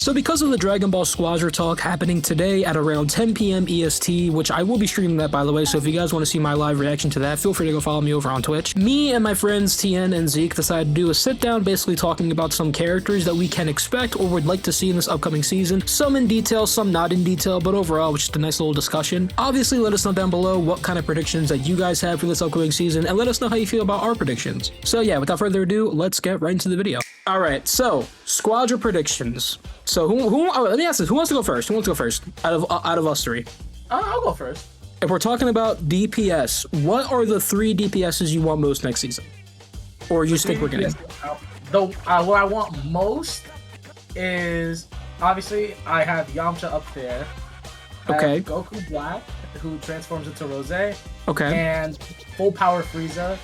So because of the Dragon Ball Squadra talk happening today at around 10 p.m. EST, which I will be streaming that, by the way, so if you guys want to see my live reaction to that, feel free to go follow me over on Twitch. Me and my friends Tien and Zeke decided to do a sit down basically talking about some characters that we can expect or would like to see in this upcoming season. Some in detail, some not in detail, but overall, which is a nice little discussion. Obviously, let us know down below what kind of predictions that you guys have for this upcoming season, and let us know how you feel about our predictions. So yeah, without further ado, let's get right into the video. All right, so Squadra predictions. So let me ask this: who wants to go first? Who wants to go first out of us three? I'll go first. If we're talking about DPS, what are the 3 DPSs you want most next season, or you just think we're getting? What I want most is obviously I have Yamcha up there. Okay. Goku Black, who transforms into Rose. Okay. And full power Frieza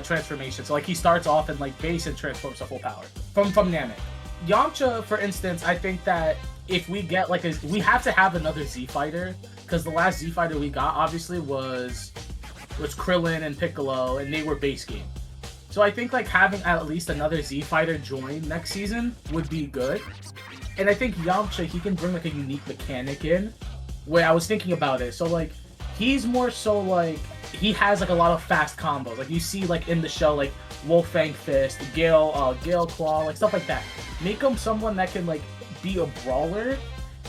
transformation. So like he starts off in like base and transforms to full power from Namek. Yamcha, for instance, I think that if we get like we have to have another Z fighter, because the last Z fighter we got obviously was Krillin and Piccolo, and they were base game. So I think like having at least another Z fighter join next season would be good. And I think Yamcha, he can bring like a unique mechanic in, where I was thinking about it. So like he's more so like he has like a lot of fast combos. Like you see like in the show, like Wolf Fang Fist, Gale Claw, like stuff like that. Make him someone that can like be a brawler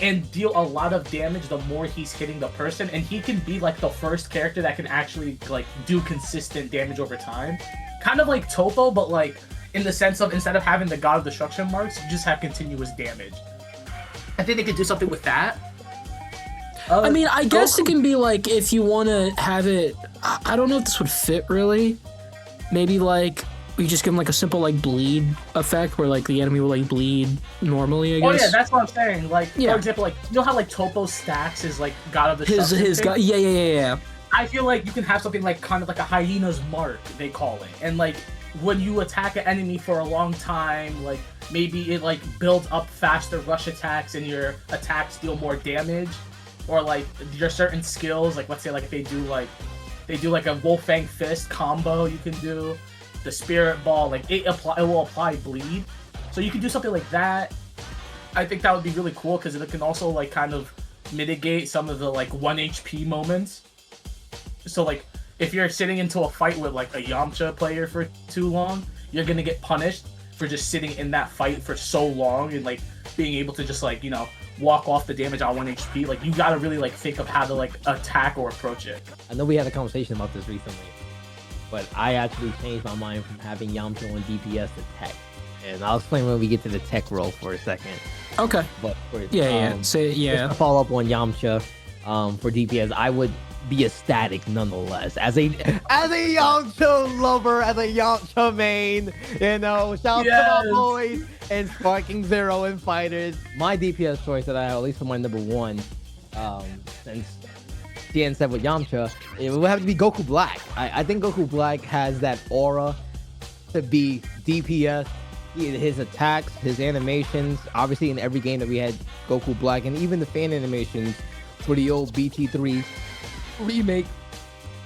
and deal a lot of damage the more he's hitting the person, and he can be like the first character that can actually like do consistent damage over time. Kind of like Topo, but like in the sense of instead of having the God of Destruction marks, you just have continuous damage. I think they could do something with that. I mean, I guess it can be like, if you want to have it, I don't know if this would fit really. Maybe like you just give him like a simple like bleed effect where like the enemy will like bleed normally, I guess. Oh yeah, that's what I'm saying. Like for example, like you know how like Topo stacks his like God of Destruction. His God, yeah. I feel like you can have something like kind of like a hyena's mark, they call it, and like when you attack an enemy for a long time, like maybe it like builds up faster rush attacks and your attacks deal more damage. Or like your certain skills, like let's say like if they do like a Wolf Fang Fist combo, you can do the Spirit Ball, like it will apply bleed, so you can do something like that. I think that would be really cool because it can also like kind of mitigate some of the like 1 HP moments. So like if you're sitting into a fight with like a Yamcha player for too long, you're gonna get punished for just sitting in that fight for so long and like being able to just like, you know, walk off the damage on 1 HP. Like you gotta really like think of how to like attack or approach it. I know we had a conversation about this recently, but I actually changed my mind from having Yamcha on DPS to tech, and I'll explain when we get to the tech role for a second. Okay. But for, Just to follow up on Yamcha, for DPS, I would be ecstatic nonetheless as a Yamcha lover, as a Yamcha main, you know. Shout out to my boys and Sparking Zero and Fighters. My DPS choice that I have, at least for my number 1, since Tien said with Yamcha, it would have to be Goku Black. I think Goku Black has that aura to be DPS. His attacks, his animations, obviously in every game that we had Goku Black, and even the fan animations for the old BT3 remake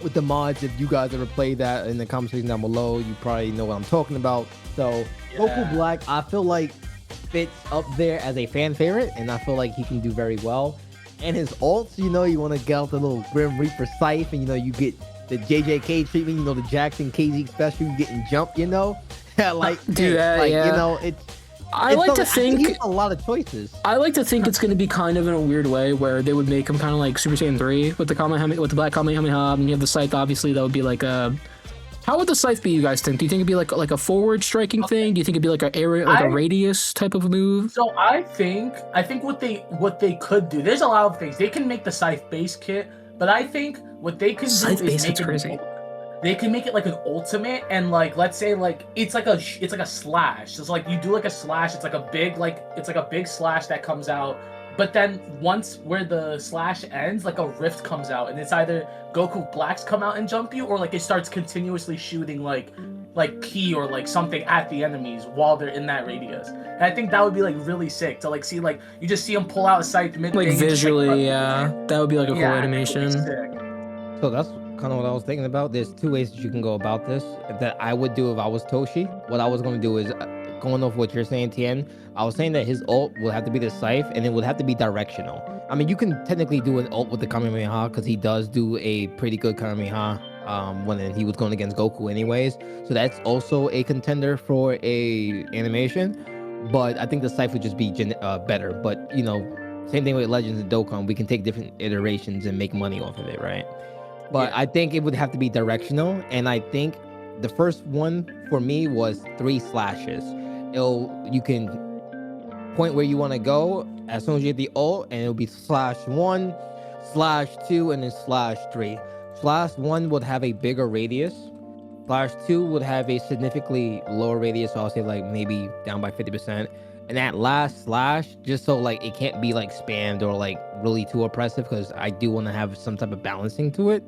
with the mods. If you guys ever played that in the comment section down below, you probably know what I'm talking about. So Goku Black, I feel like fits up there as a fan favorite, and I feel like he can do very well. And his ults, you know, you want to get out the little Grim Reaper Scythe, and you know, you get the JJK treatment, you know, the Jackson KZ special, you getting jumped, you know. Like do that, like, yeah. You know, I like to think a lot of choices. I like to think it's going to be kind of in a weird way where they would make him kind of like Super Saiyan 3 with the Kamehameha, with the Black Kamehameha, and you have the Scythe. Obviously, that would be like a. How would the Scythe be? You guys think? Do you think it'd be like a forward striking thing? Do you think it'd be like a radius type of move? So I think what they could do. There's a lot of things they can make the Scythe base kit, but I think what they can do is make it crazy. They can make it like an ultimate, and like let's say like it's like a slash. So it's like you do like a slash. It's like a big slash that comes out. But then once where the slash ends, like a rift comes out, and it's either Goku Blacks come out and jump you, or like it starts continuously shooting like ki or like something at the enemies while they're in that radius. And I think that would be like really sick to like see, like you just see them pull out a Scythe mid like visually, just, like, yeah, that would be like a cool animation. So that's kind of what I was thinking about. There's 2 ways that you can go about this that I would do if I was Toshi. What I was going to do is going off what you're saying, Tien, I was saying that his ult would have to be the Scythe, and it would have to be directional. I mean, you can technically do an ult with the Kamehameha because he does do a pretty good Kamehameha when he was going against Goku anyways. So that's also a contender for a animation. But I think the Scythe would just be better. But, you know, same thing with Legends and Dokkan. We can take different iterations and make money off of it, right? But yeah. I think it would have to be directional. And I think the first one for me was 3 slashes. You can point where you want to go as soon as you get the ult, and it'll be /1, /2, and then /3. /1 would have a bigger radius. /2 would have a significantly lower radius, so I'll say like maybe down by 50%. And that last slash, just so like it can't be like spammed or like really too oppressive, because I do want to have some type of balancing to it.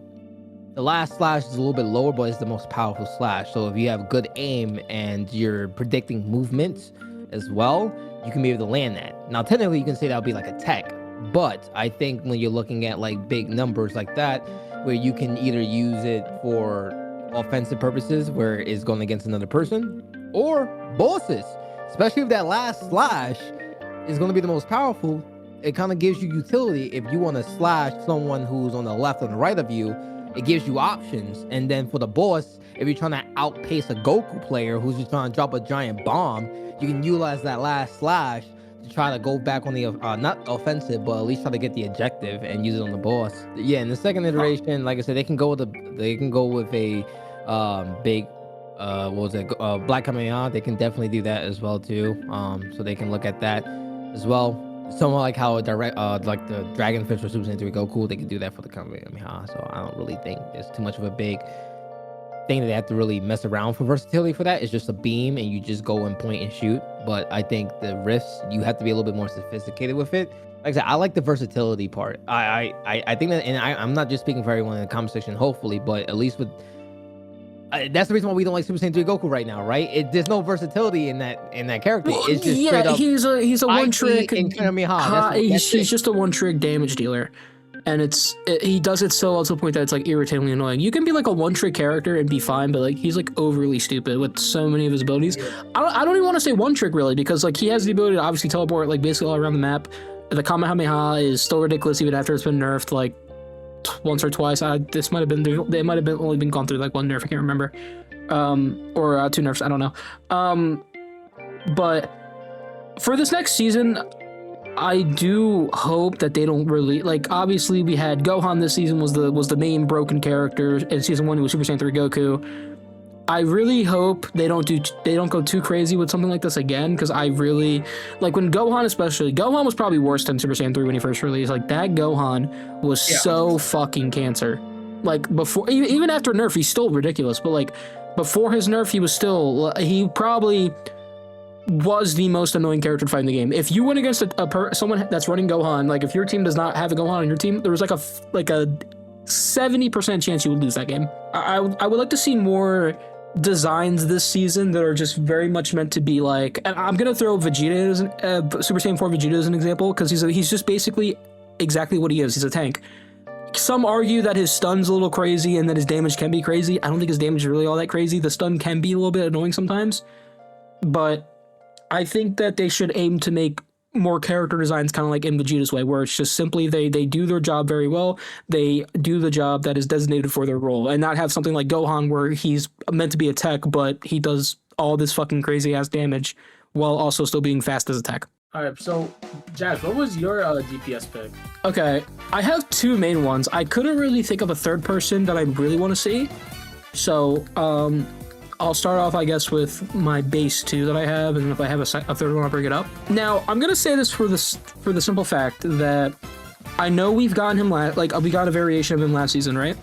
The last slash is a little bit lower, but it's the most powerful slash. So if you have good aim and you're predicting movements as well, you can be able to land that. Now, technically, you can say that would be like a tech, but I think when you're looking at like big numbers like that, where you can either use it for offensive purposes, where it's going against another person, or bosses, especially if that last slash is going to be the most powerful, it kind of gives you utility. If you want to slash someone who's on the left or the right of you, it gives you options. And then for the boss, if you're trying to outpace a Goku player who's just trying to drop a giant bomb, you can utilize that last slash to try to go back on the not offensive, but at least try to get the objective and use it on the boss. Yeah, in the second iteration, like I said, they can go with a big Black Kamehameha. They can definitely do that as well too. So they can look at that as well. Somewhat like how like the Dragonfish or Super Saiyan 3 Goku, they can do that for the Kamehameha. So I don't really think there's too much of a big thing that they have to really mess around for versatility for that. It's just a beam and you just go and point and shoot. But I think the rifts, you have to be a little bit more sophisticated with it. Like I said, I like the versatility part. I think that, and I'm not just speaking for everyone in the comment section, hopefully, but at least with that's the reason why we don't like Super Saiyan 3 Goku right now, right? There's no versatility in that character. It's just straight up. He's a one trick. He's just a one trick damage dealer, and he does it so well to the point that it's like irritatingly annoying. You can be like a one trick character and be fine, but like he's like overly stupid with so many of his abilities. I don't even want to say one trick really, because like he has the ability to obviously teleport like basically all around the map. The Kamehameha is still ridiculous even after it's been nerfed like once or twice. This might have been only been gone through like one nerf, I can't remember, or 2 nerfs, I don't know. But for this next season, I do hope that they don't really like. Obviously, we had Gohan this season was the main broken character, and season 1 was Super Saiyan 3 Goku. I really hope they don't go too crazy with something like this again, because I really like when Gohan, especially Gohan was probably worse than Super Saiyan 3 when he first released. Like that Gohan was so fucking cancer. Like before, even after nerf, he's still ridiculous. But like before his nerf, he probably was the most annoying character to fight in the game. If you went against someone that's running Gohan, like if your team does not have a Gohan on your team, there was like a 70% chance you would lose that game. I would like to see more designs this season that are just very much meant to be like, and I'm gonna throw Vegeta as Super Saiyan 4 Vegeta as an example, because he's just basically exactly what he is. He's a tank. Some argue that his stun's a little crazy and that his damage can be crazy. I don't think his damage is really all that crazy. The stun can be a little bit annoying sometimes, but I think that they should aim to make more character designs kind of like in Vegeta's way, where it's just simply they do their job very well. They do the job that is designated for their role, and not have something like Gohan where he's meant to be a tech, but he does all this fucking crazy ass damage while also still being fast as a tech. All right, so Jazz, what was your DPS pick? Okay, I have 2 main ones. I couldn't really think of a third person that I really want to see, so I'll start off, I guess, with my base 2 that I have, and if I have a third one, I'll bring it up. Now, I'm gonna say this for the simple fact that I know we've gotten him we got a variation of him last season, right?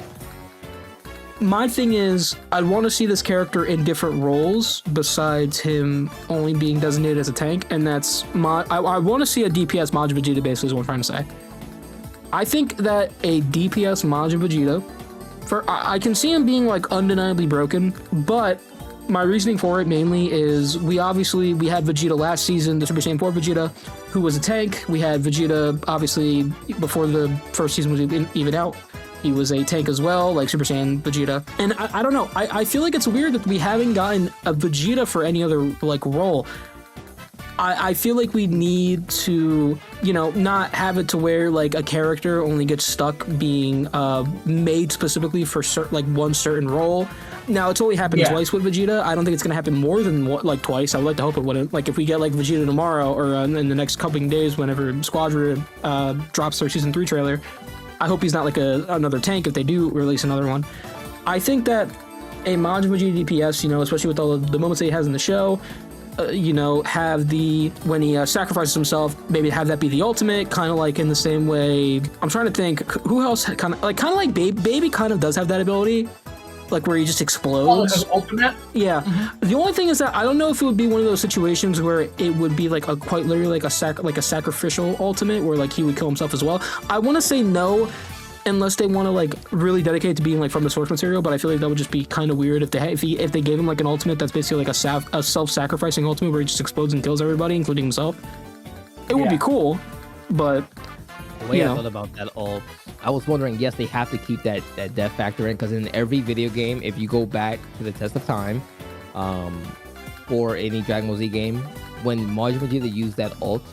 My thing is, I want to see this character in different roles besides him only being designated as a tank, and that's I want to see a DPS Majin Vegeta, basically is what I'm trying to say. I think that a DPS Majin Vegeta, I can see him being like undeniably broken, but my reasoning for it mainly is we had Vegeta last season, the Super Saiyan 4 Vegeta, who was a tank. We had Vegeta obviously before the first season was even out, He was a tank as well, like Super Saiyan Vegeta. And I don't know. I feel like it's weird that we haven't gotten a Vegeta for any other like role. I feel like we need to, you know, not have it to where like a character only gets stuck being made specifically for like one certain role. Now it's only happened twice with Vegeta. I don't think it's gonna happen more than like twice. I would like to hope it wouldn't. Like if we get like Vegeta tomorrow or in the next couple of days, whenever Squadra drops their season 3 trailer, I hope he's not like another tank if they do release another one. I think that a Majin Vegeta DPS, you know, especially with all the moments that he has in the show. You know, have when he sacrifices himself, maybe have that be the ultimate, kind of like in the same way. I'm trying to think who else kind of like Baby kind of does have that ability, like where he just explodes. Oh, ultimate. Yeah. The only thing is that I don't know if it would be one of those situations where it would be like quite literally like a sacrificial ultimate where like he would kill himself as well. I want to say no. Unless they want to like really dedicate to being like from the source material, but I feel like that would just be kind of weird if they gave him like an ultimate that's basically like a self-sacrificing ultimate where he just explodes and kills everybody, including himself. It would be cool, but the way I thought about that ult, I was wondering. Yes, they have to keep that death factor in because in every video game, if you go back to the test of time, for any Dragon Ball Z game, when Majin Vegeta used that ult,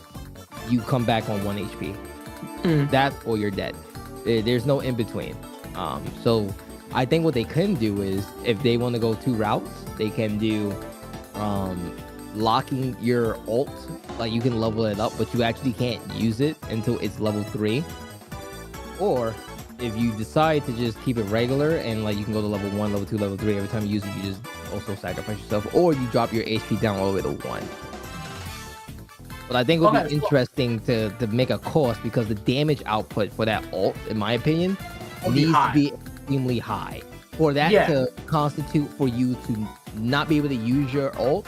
you come back on 1 HP. That's or you're dead. There's no in between. So I think what they can do is if they want to go 2 routes, they can do locking your ult, like you can level it up, but you actually can't use it until it's level 3. Or if you decide to just keep it regular and like you can go to level 1, level 2, level 3 every time you use it, you just also sacrifice yourself, or you drop your HP down all the way to 1. But I think it would be interesting to make a cost because the damage output for that ult, in my opinion, needs to be extremely high. For that to constitute for you to not be able to use your ult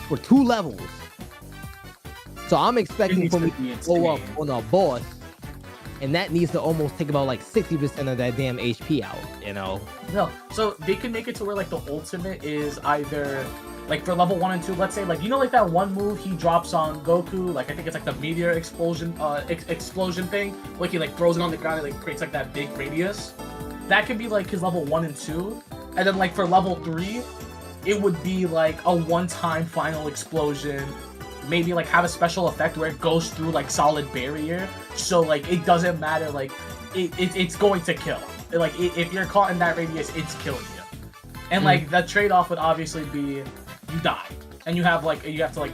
for 2 levels. So I'm expecting for me to go up on a boss, and that needs to almost take about like 60% of that damn HP out, you know? No, so they can make it to where like the ultimate is either... Like for level 1 and 2, let's say, like, you know, like that one move he drops on Goku, like I think it's like the meteor explosion, explosion thing, like he like throws it on the ground and like creates like that big radius. That could be like his level 1 and 2, and then like for level 3, it would be like a one-time final explosion. Maybe like have a special effect where it goes through like solid barrier, so like it doesn't matter, like it's going to kill. Like if you're caught in that radius, it's killing you. And like the trade-off would obviously be. You die, and you have to like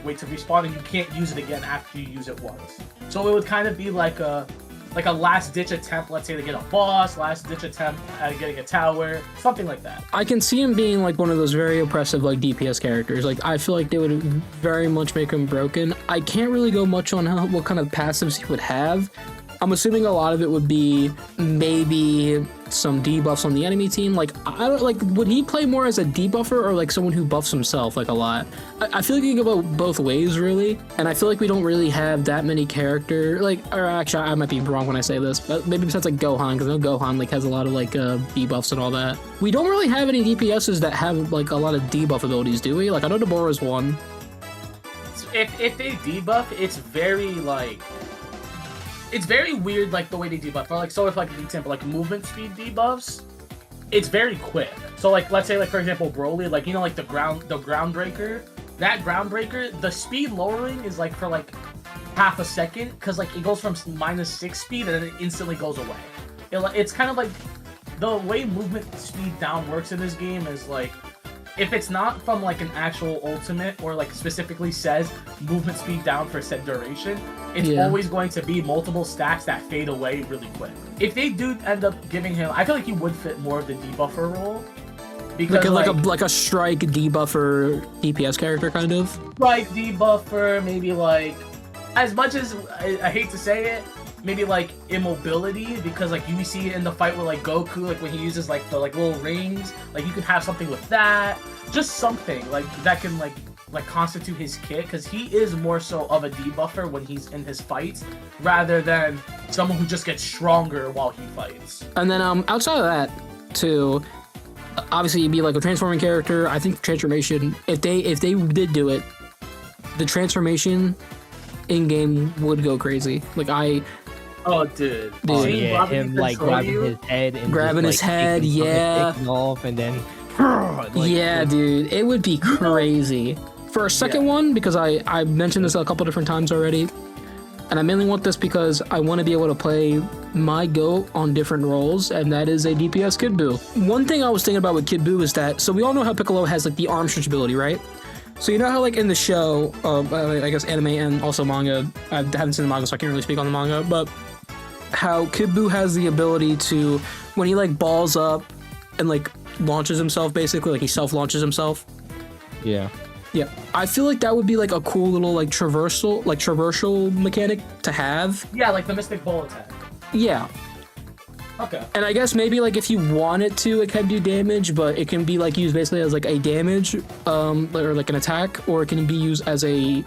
wait to respawn, and you can't use it again after you use it once. So it would kind of be like a last ditch attempt, let's say, to get a boss, last ditch attempt at getting a tower, something like that. I can see him being like one of those very oppressive like DPS characters. Like I feel like they would very much make him broken. I can't really go much on what kind of passives he would have. I'm assuming a lot of it would be maybe some debuffs on the enemy team. Like, I don't like. Would he play more as a debuffer or like someone who buffs himself like a lot? I feel like you can go both ways really, and I feel like we don't really have that many character like. Or actually, I might be wrong when I say this, but maybe besides like Gohan, because I know Gohan like has a lot of like debuffs and all that. We don't really have any DPSs that have like a lot of debuff abilities, do we? Like I know Deborah's one. If they debuff, it's very like. It's very weird, like, the way they debuff. Like, so if, like, for example, like, movement speed debuffs, it's very quick. So, like, let's say, like, for example, Broly, like, you know, like, the groundbreaker, that groundbreaker, the speed lowering is, like, for, like, half a second, because, like, it goes from -6 speed, and then it instantly goes away. It's kind of like, the way movement speed down works in this game is, like, if it's not from, like, an actual ultimate, or, like, specifically says movement speed down for said duration, it's always going to be multiple stacks that fade away really quick. If they do end up giving him, I feel like he would fit more of the debuffer role. Because like a strike debuffer DPS character kind of? Strike debuffer, maybe like, as much as I hate to say it, maybe like immobility, because like you see it in the fight with like Goku, like when he uses like the like little rings, like you could have something with that, just something like that can like constitute his kit, because he is more so of a debuffer when he's in his fights rather than someone who just gets stronger while he fights. And then outside of that too, obviously you'd be like a transforming character. I think transformation, if they did do it, the transformation in game would go crazy. Like Oh, dude. Oh Seeing yeah, Bobby him like control grabbing you? his head and Grabbing just, his like, head, taking something, yeah. taking off, and then Yeah, dude, it would be crazy. For a second one, because I mentioned this a couple different times already, and I mainly want this because I want to be able to play my GOAT on different roles, and that is a DPS Kid Buu. One thing I was thinking about with Kid Buu is that, so we all know how Piccolo has like the arm stretch ability, right? So you know how like in the show, I guess anime and also manga, I haven't seen the manga so I can't really speak on the manga, but how Kid Buu has the ability to, when he like balls up and like launches himself, basically, like he self-launches himself. yeah. Yeah, I feel like that would be like a cool little like traversal mechanic to have. Yeah, like the Mystic Ball attack. Yeah, Okay. and I guess maybe like if you want it to, it can do damage, but it can be like used basically as like a damage, or like an attack, or it can be used as a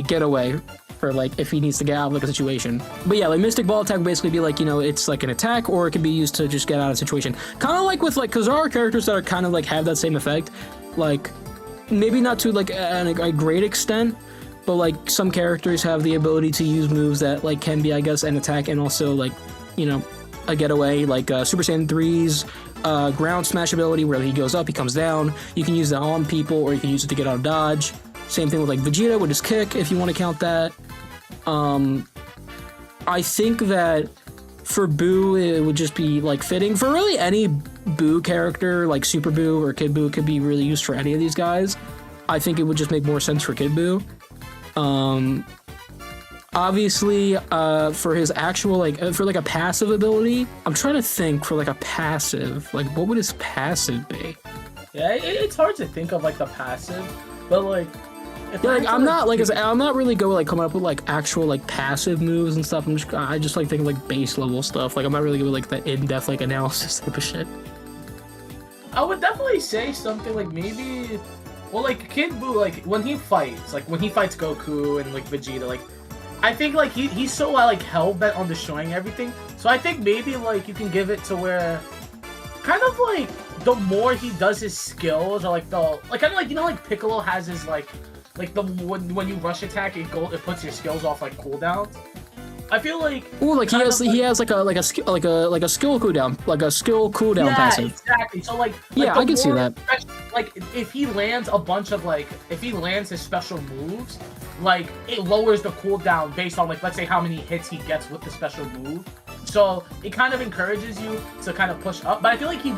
getaway for like if he needs to get out of like a situation. But yeah, like Mystic Ball attack would basically be like, you know, it's like an attack, or it can be used to just get out of a situation. Kind of like with like, because there are characters that are kind of like have that same effect, like. Maybe not to like a great extent, but like some characters have the ability to use moves that like can be, I guess, an attack and also like, you know, a getaway, like Super Saiyan 3's ground smash ability where he goes up, he comes down. You can use that on people, or you can use it to get out of dodge. Same thing with like Vegeta with his kick, if you want to count that. I think that for Buu, it would just be like fitting for really any Buu character, like Super Buu or Kid Buu could be really used for any of these guys. I think it would just make more sense for Kid Buu. Obviously, for his actual like for like a passive ability, I'm trying to think for like a passive, like what would his passive be? Yeah, it's hard to think of like the passive, but like. Yeah, like I'm not really going like coming up with like actual like passive moves and stuff. I just like thinking like base level stuff. Like I'm not really good with like the in-depth like analysis type of shit. I would definitely say something like maybe, well, like Kid Buu, like when he fights Goku and like Vegeta, like I think like he's so like hell bent on destroying everything. So I think maybe like you can give it to where, kind of like the more he does his skills, or like the like kind of like, you know, like Piccolo has his like the when you rush attack, it puts your skills off like cooldowns. I feel like he has like a skill cooldown yeah, passive. Exactly. So like yeah, I can see that. Like if he lands a bunch of like if he lands his special moves, like it lowers the cooldown based on like let's say how many hits he gets with the special move. So it kind of encourages you to kind of push up. But I feel like you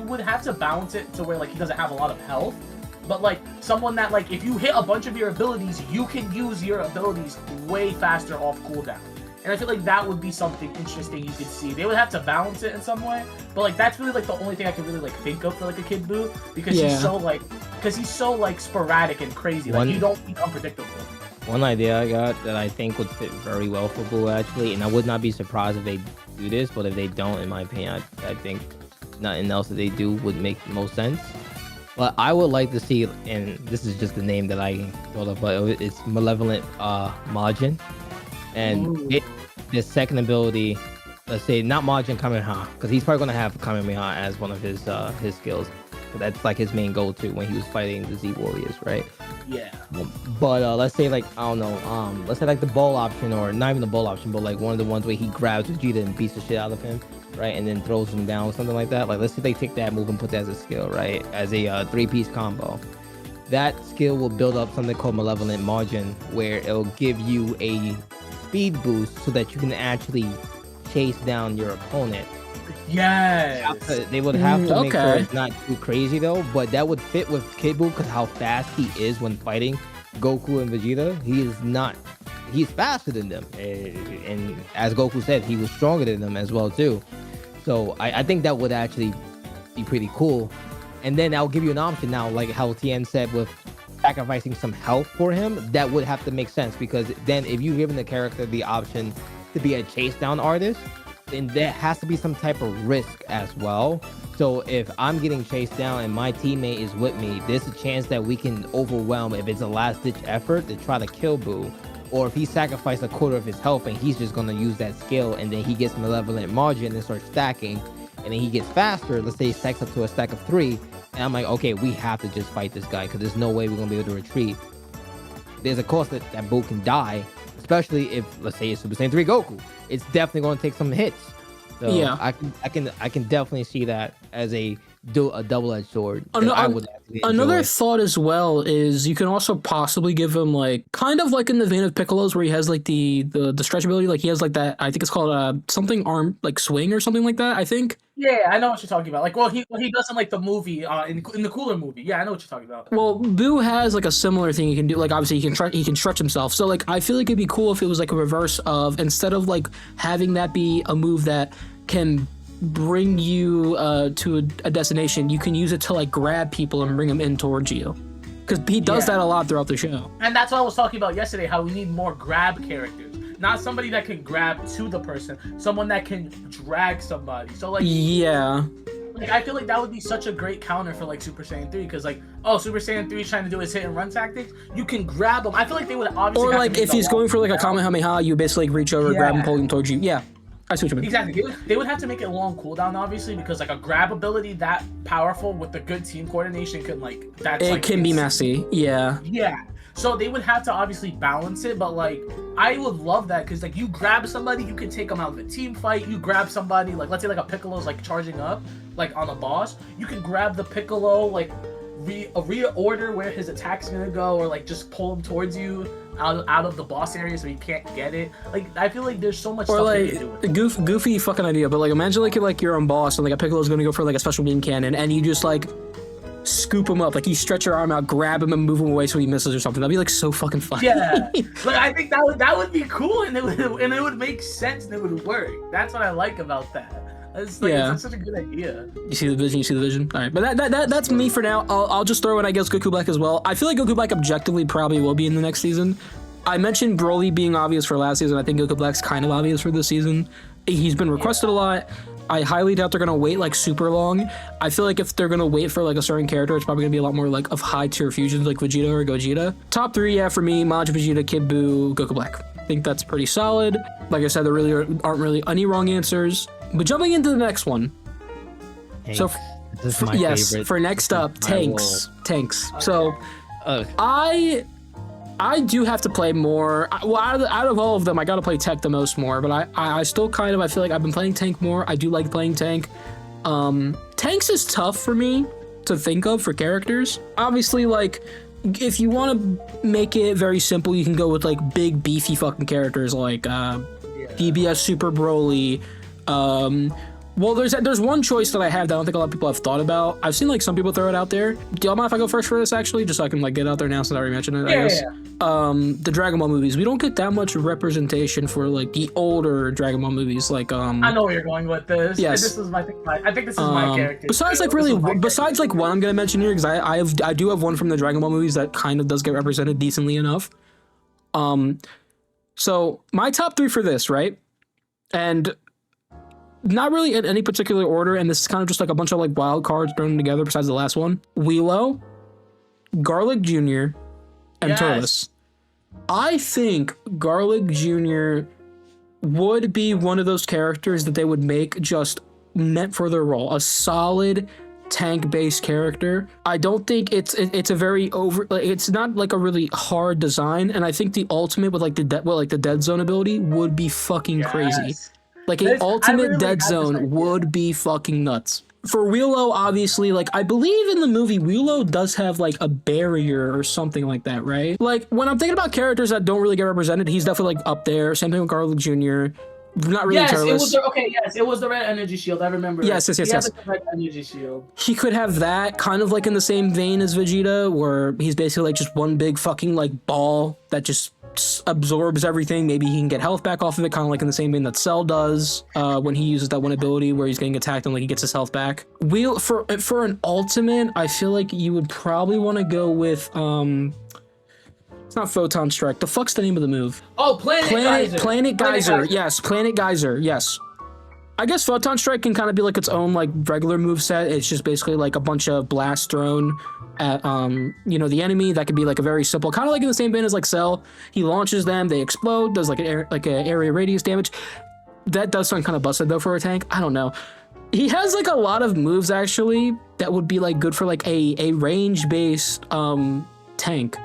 would have to balance it to where like he doesn't have a lot of health. But like someone that like if you hit a bunch of your abilities, you can use your abilities way faster off cooldown. And I feel like that would be something interesting you could see. They would have to balance it in some way, but like that's really like the only thing I can really like think of for like a Kid Buu, because he's so like sporadic and crazy. Like you don't be unpredictable. One idea I got that I think would fit very well for Buu actually, and I would not be surprised if they do this, but if they don't, in my opinion, I think nothing else that they do would make the most sense. But I would like to see, and this is just the name that I thought of, but it's Malevolent Majin. And the second ability, let's say not Majin Kamehameha, because he's probably going to have Kamehameha as one of his skills. That's like his main go-to when he was fighting the Z Warriors, right? Yeah. But let's say like, I don't know, let's say like the ball option, or not even the ball option, but like one of the ones where he grabs Vegeta and beats the shit out of him, right? And then throws him down, something like that. Like let's say they take that move and put that as a skill, right? As a three-piece combo. That skill will build up something called Malevolent Margin, where it'll give you a speed boost so that you can actually chase down your opponent. Yes. They would have to make sure it's not too crazy though, but that would fit with Kid Buu because how fast he is when fighting Goku and Vegeta. He's faster than them, and as Goku said, he was stronger than them as well too. So I think that would actually be pretty cool. And then I'll give you an option now, like how Tien said with sacrificing some health for him. That would have to make sense, because then if you're giving the character the option to be a chase down artist, then there has to be some type of risk as well. So if I'm getting chased down and my teammate is with me, there's a chance that we can overwhelm if it's a last ditch effort to try to kill Buu. Or if he sacrificed a quarter of his health and he's just going to use that skill, and then he gets Malevolent Margin and starts stacking, and then he gets faster, let's say he stacks up to a stack of 3, and I'm like, okay, we have to just fight this guy because there's no way we're going to be able to retreat. There's a cost that Buu can die, especially if, let's say, it's Super Saiyan 3 Goku. It's definitely going to take some hits. So Yeah. I can definitely see that as a double-edged sword. That I would actually Another enjoy. thought as well is you can also possibly give him like kind of like in the vein of Piccolo's where he has like the stretch ability, like he has like that, I think it's called something arm like swing or something like that, I think. Yeah, I know what you're talking about. Like, well, he doesn't like the movie in the Cooler movie. Yeah, I know what you're talking about. Well, Boo has like a similar thing he can do. Like obviously he can stretch himself. So like I feel like it'd be cool if it was like a reverse of, instead of like having that be a move that can bring you to a destination, you can use it to like grab people and bring them in towards you, because he does that a lot throughout the show. And that's what I was talking about yesterday, how we need more grab characters, not somebody that can grab to the person, someone that can drag somebody. So like, Yeah, like I feel like that would be such a great counter for like Super Saiyan 3, because like, oh, Super Saiyan 3 is trying to do his hit and run tactics, you can grab him. I feel like they would obviously or have like to make if the he's going for like a long Kamehameha, you basically like reach over, grab him, pull him towards you. Yeah, I see what you mean. Exactly. They would have to make it a long cooldown, obviously, because like a grab ability that powerful with the good team coordination can like It can be messy. Yeah. Yeah. So they would have to obviously balance it, but like I would love that, because like you grab somebody, you can take them out of a team fight. You grab somebody, like let's say like a Piccolo's like charging up, like on a boss, you can grab the Piccolo, like reorder where his attack's gonna go, or like just pull him towards you out of the boss area so he can't get it. Like I feel like there's so much stuff they can do with it. Goofy fucking idea, but like imagine like you're on boss and like a Piccolo's gonna go for like a special beam cannon, and you just like scoop him up, like you stretch your arm out, grab him and move him away so he misses or something. That'd be like so fucking funny. Yeah, like I think that would be cool, and it would make sense and it would work. That's what I like about that. It's like, it's such a good idea. You see the vision. You see the vision. All right, but that's me for now. I'll just throw in, I guess, Goku Black as well. I feel like Goku Black objectively probably will be in the next season. I mentioned Broly being obvious for last season. I think Goku Black's kind of obvious for this season. He's been requested a lot. I highly doubt they're gonna wait like super long. I feel like if they're gonna wait for like a certain character, it's probably gonna be a lot more like of high tier fusions like Vegeta or Gogeta. Top 3, yeah, for me: Majin, Vegeta, Kid Buu, Goku Black. I think that's pretty solid. Like I said, there really aren't really any wrong answers. But jumping into the next one. Tanks. So This is my favorite. for next up, tanks. Tanks. Okay. So I do have to play more. Well, out of all of them, I gotta play Tech the most more. But I still kind of, I feel like I've been playing Tank more. I do like playing Tank. Tanks is tough for me to think of for characters. Obviously, like, if you want to make it very simple, you can go with like big beefy fucking characters like DBS Super Broly. Well, there's one choice that I have that I don't think a lot of people have thought about. I've seen like some people throw it out there. Do y'all mind if I go first for this, actually, just so I can like get out there now since I already mentioned it? I guess. The Dragon Ball movies. We don't get that much representation for like the older Dragon Ball movies. Like I know where you're going with this. Yes. This is I think this is my character. Besides like besides like what I'm gonna mention here, because I do have one from the Dragon Ball movies that kind of does get represented decently enough. So my top 3 for this, right? And not really in any particular order, and this is kind of just like a bunch of like wild cards thrown together besides the last one. Wheelo, Garlic Jr., and Turles. I think Garlic Jr. would be one of those characters that they would make just meant for their role. A solid tank-based character. I don't think it's a very it's not like a really hard design, and I think the ultimate with like the dead zone ability would be fucking crazy. Like an ultimate dead zone would be fucking nuts. For Wheelo, obviously, like I believe in the movie, Wheelo does have like a barrier or something like that, right? Like when I'm thinking about characters that don't really get represented, he's definitely like up there. Same thing with Garlic Jr. Not really. Yes, Turles. it was the red energy shield. I remember. Yes. He had the red energy shield. He could have that kind of like in the same vein as Vegeta, where he's basically like just one big fucking like ball that just absorbs everything. Maybe he can get health back off of it, kind of like in the same vein that Cell does when he uses that one ability where he's getting attacked and like he gets his health back. For an ultimate, I feel like you would probably want to go with it's not Photon Strike. The fuck's the name of the move? Oh, Planet Geyser. Planet Geyser. Yes, Planet Geyser. Yes. I guess Photon Strike can kind of be like its own like regular move set. It's just basically like a bunch of blasts thrown at the enemy. That could be like a very simple, kind of like in the same vein as like Cell. He launches them, they explode, does like an area radius damage. That does sound kind of busted though for a tank. I don't know. He has like a lot of moves actually that would be like good for like a range based tank.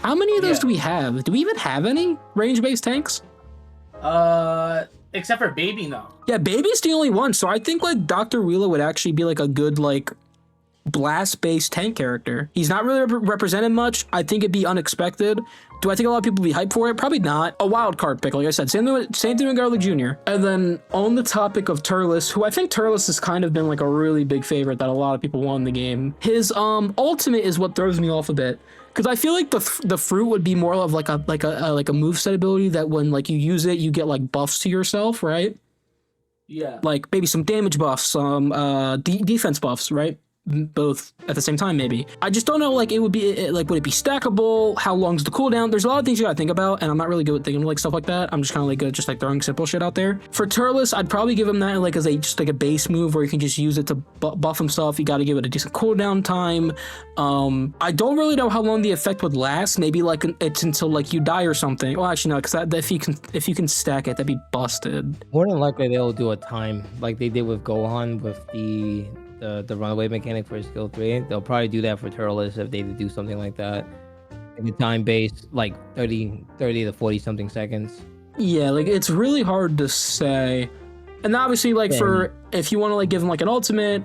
How many of those Yeah. do we have? Do we even have any range-based tanks? Except for Baby, no. Yeah, Baby's the only one. So I think like Dr. Wheeler would actually be like a good like blast-based tank character. He's not really represented much. I think it'd be unexpected. Do I think a lot of people would be hyped for it? Probably not. A wild card pick, like I said. Same thing with Garlic Jr. And then on the topic of Turles, who I think Turles has kind of been like a really big favorite that a lot of people want in the game. His ultimate is what throws me off a bit. Because I feel like the fruit would be more of like a moveset ability that when like you use it, you get like buffs to yourself, right? Yeah. Like maybe some damage buffs, some defense buffs, right? Both at the same time, maybe. I just don't know, like, would it be stackable? How long's the cooldown? There's a lot of things you gotta think about, and I'm not really good at thinking like stuff like that. I'm just kind of like good at just like throwing simple shit out there. For Turles, I'd probably give him that like as just like a base move where you can just use it to buff himself. You gotta give it a decent cooldown time. I don't really know how long the effect would last. Maybe like it's until like you die or something. Well, actually no, because if you can stack it, that'd be busted. More than likely, they'll do a time like they did with Gohan with the runaway mechanic for skill 3. They'll probably do that for Turles if they do something like that. The time based like 30 to 40 something seconds. Yeah, like it's really hard to say. And obviously like for if you want to like give him like an ultimate,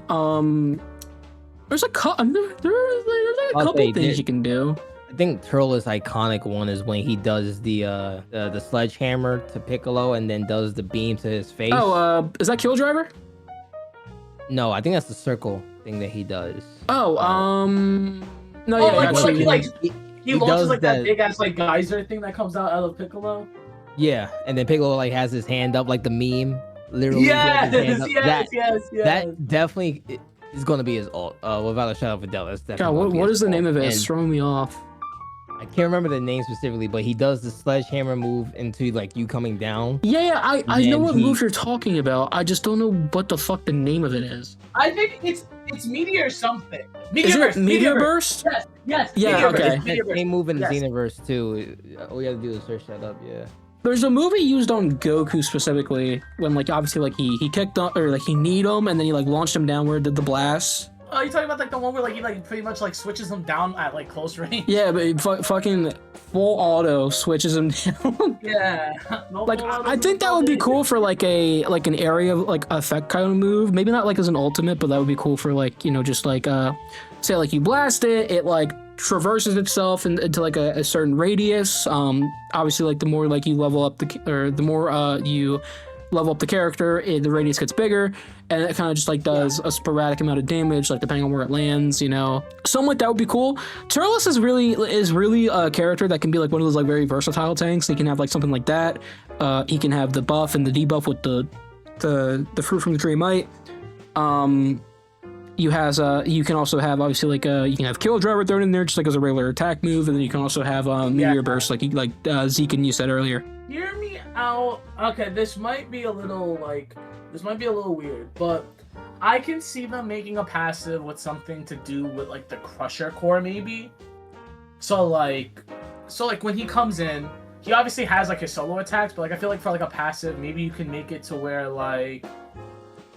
there's a couple things you can do. I think Turles' iconic one is when he does the sledgehammer to Piccolo and then does the beam to his face. Oh, is that Kill Driver? No, I think that's the circle thing that he does. Oh, no, yeah, like, actually, he launches like that big ass like geyser thing that comes out of Piccolo. Yeah, and then Piccolo like has his hand up like the meme, literally. Yes, yes. That definitely is going to be his ult. Without a shadow of a doubt, that's definitely. God, what is the name of it? It's throwing me off. I can't remember the name specifically, but he does the sledgehammer move into like you coming down. Yeah, I know what move you're talking about. I just don't know what the fuck the name of it is. I think it's Meteor something. Meteor Burst? Yes. Yeah, okay. Same move in the Xenoverse too. All you have to do is search that up. Yeah. There's a move he used on Goku specifically when like obviously like he kicked on or like he kneed him and then he like launched him downward, did the blast. Oh, you talking about like the one where like he like pretty much like switches them down at like close range? Yeah, but he fucking full auto switches him down. Yeah. Like I think that would be cool for like an area like effect kind of move. Maybe not like as an ultimate, but that would be cool for like, you know, just like say like you blast it like traverses itself into like a certain radius. Obviously like the more like you level up the more you level up the character, the radius gets bigger, and it kind of just like does a sporadic amount of damage, like depending on where it lands, you know. Something like that would be cool. Turles is really a character that can be like one of those like very versatile tanks. He can have like something like that. He can have the buff and the debuff with the fruit from the tree of might. You can also have obviously like you can have Kill Driver thrown in there just like as a regular attack move, and then you can also have Meteor Burst like Zeke and you said earlier. Hear me out. Okay, this might be a little weird, but I can see them making a passive with something to do with like the Crusher Core maybe. So like when he comes in, he obviously has like his solo attacks, but like I feel like for like a passive, maybe you can make it to where like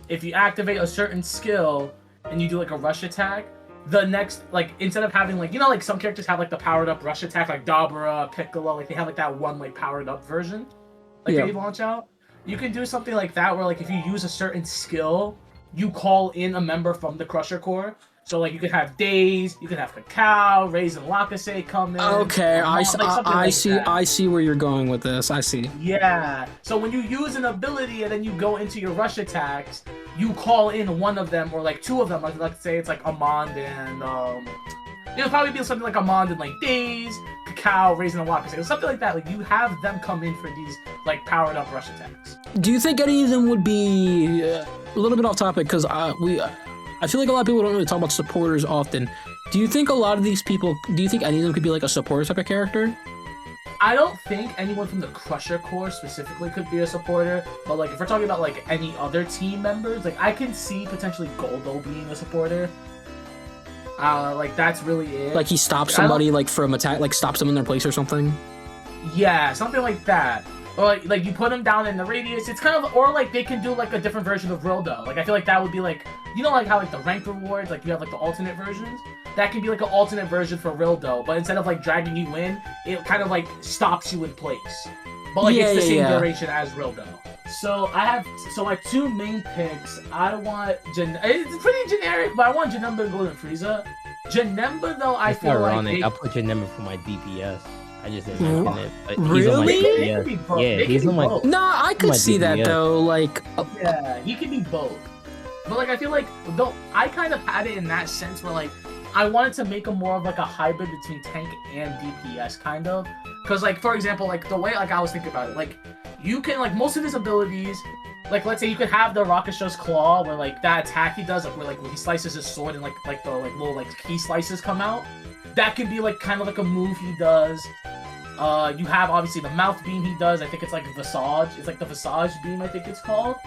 if you activate a certain skill and you do like a rush attack, the next, like, instead of having like, you know, like some characters have like the powered up rush attack, like Dabura, Piccolo, like they have like that one like powered up version, like they launch out. You can do something like that where like if you use a certain skill, you call in a member from the Crusher Core. So like you could have Days, you could have Cacao, Raisin Lakase come in. Okay, I see where you're going with this. I see. Yeah. So when you use an ability and then you go into your rush attacks, you call in one of them or like two of them. Like let's say it's like Amand and it'll probably be something like Amand and like Days, Cacao, Raisin Lakase, something like that. Like you have them come in for these like powered up rush attacks. Do you think any of them would be a little bit off topic? Because I feel like a lot of people don't really talk about supporters often. Do you think any of them could be like a supporter type of character? I don't think anyone from the Crusher Core specifically could be a supporter, but like if we're talking about like any other team members, like I can see potentially Goldo being a supporter. Like that's really it. Like he stops somebody like from attack, like stops them in their place or something. Yeah, something like that. Or like you put him down in the radius. It's kind of, or like they can do like a different version of Rildo. Like I feel like that would be like, you know, like how like the rank rewards, like you have like the alternate versions. That can be like an alternate version for Rildo, but instead of like dragging you in, it kind of like stops you in place. But like it's the same duration as Rildo. So I have, my two main picks. I want it's pretty generic, but I want Janemba and Frieza. Janemba though, I feel ironic. like I'll put Janemba for my DPS. I just didn't mention it. But really? He's on my. Nah, I could see that though. Like, yeah, he can be both. But like, I feel like though I kind of had it in that sense where like I wanted to make him more of like a hybrid between tank and DPS kind of. Cause like for example, like the way like I was thinking about it, like you can like most of his abilities. Like let's say you could have the Rakasha's claw, where like that attack he does, like where like when he slices his sword and like the like little like key slices come out. That could be like kind of like a move he does. You have obviously the mouth beam he does. I think it's like Visage. It's like the Visage beam, I think it's called.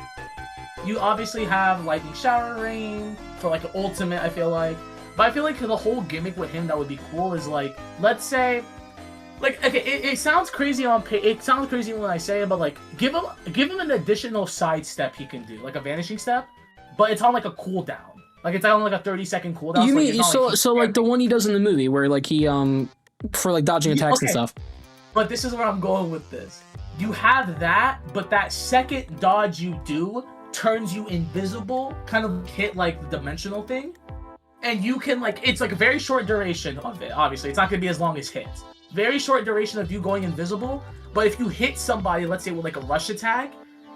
You obviously have lightning shower rain for like an ultimate, I feel like. But I feel like the whole gimmick with him that would be cool is like, let's say, like okay, it sounds crazy it sounds crazy when I say it, but like give him an additional side step he can do, like a vanishing step, but it's on like a cooldown. Like it's on like a 30-second cooldown. You mean so like the one he does in the movie where like he for like dodging attacks and stuff. But this is where I'm going with this. You have that, but that second dodge you do turns you invisible, kind of hit like the dimensional thing. And you can like, it's like a very short duration of it, obviously. It's not gonna be as long as hits. Very short duration of you going invisible, but if you hit somebody, let's say with like a rush attack,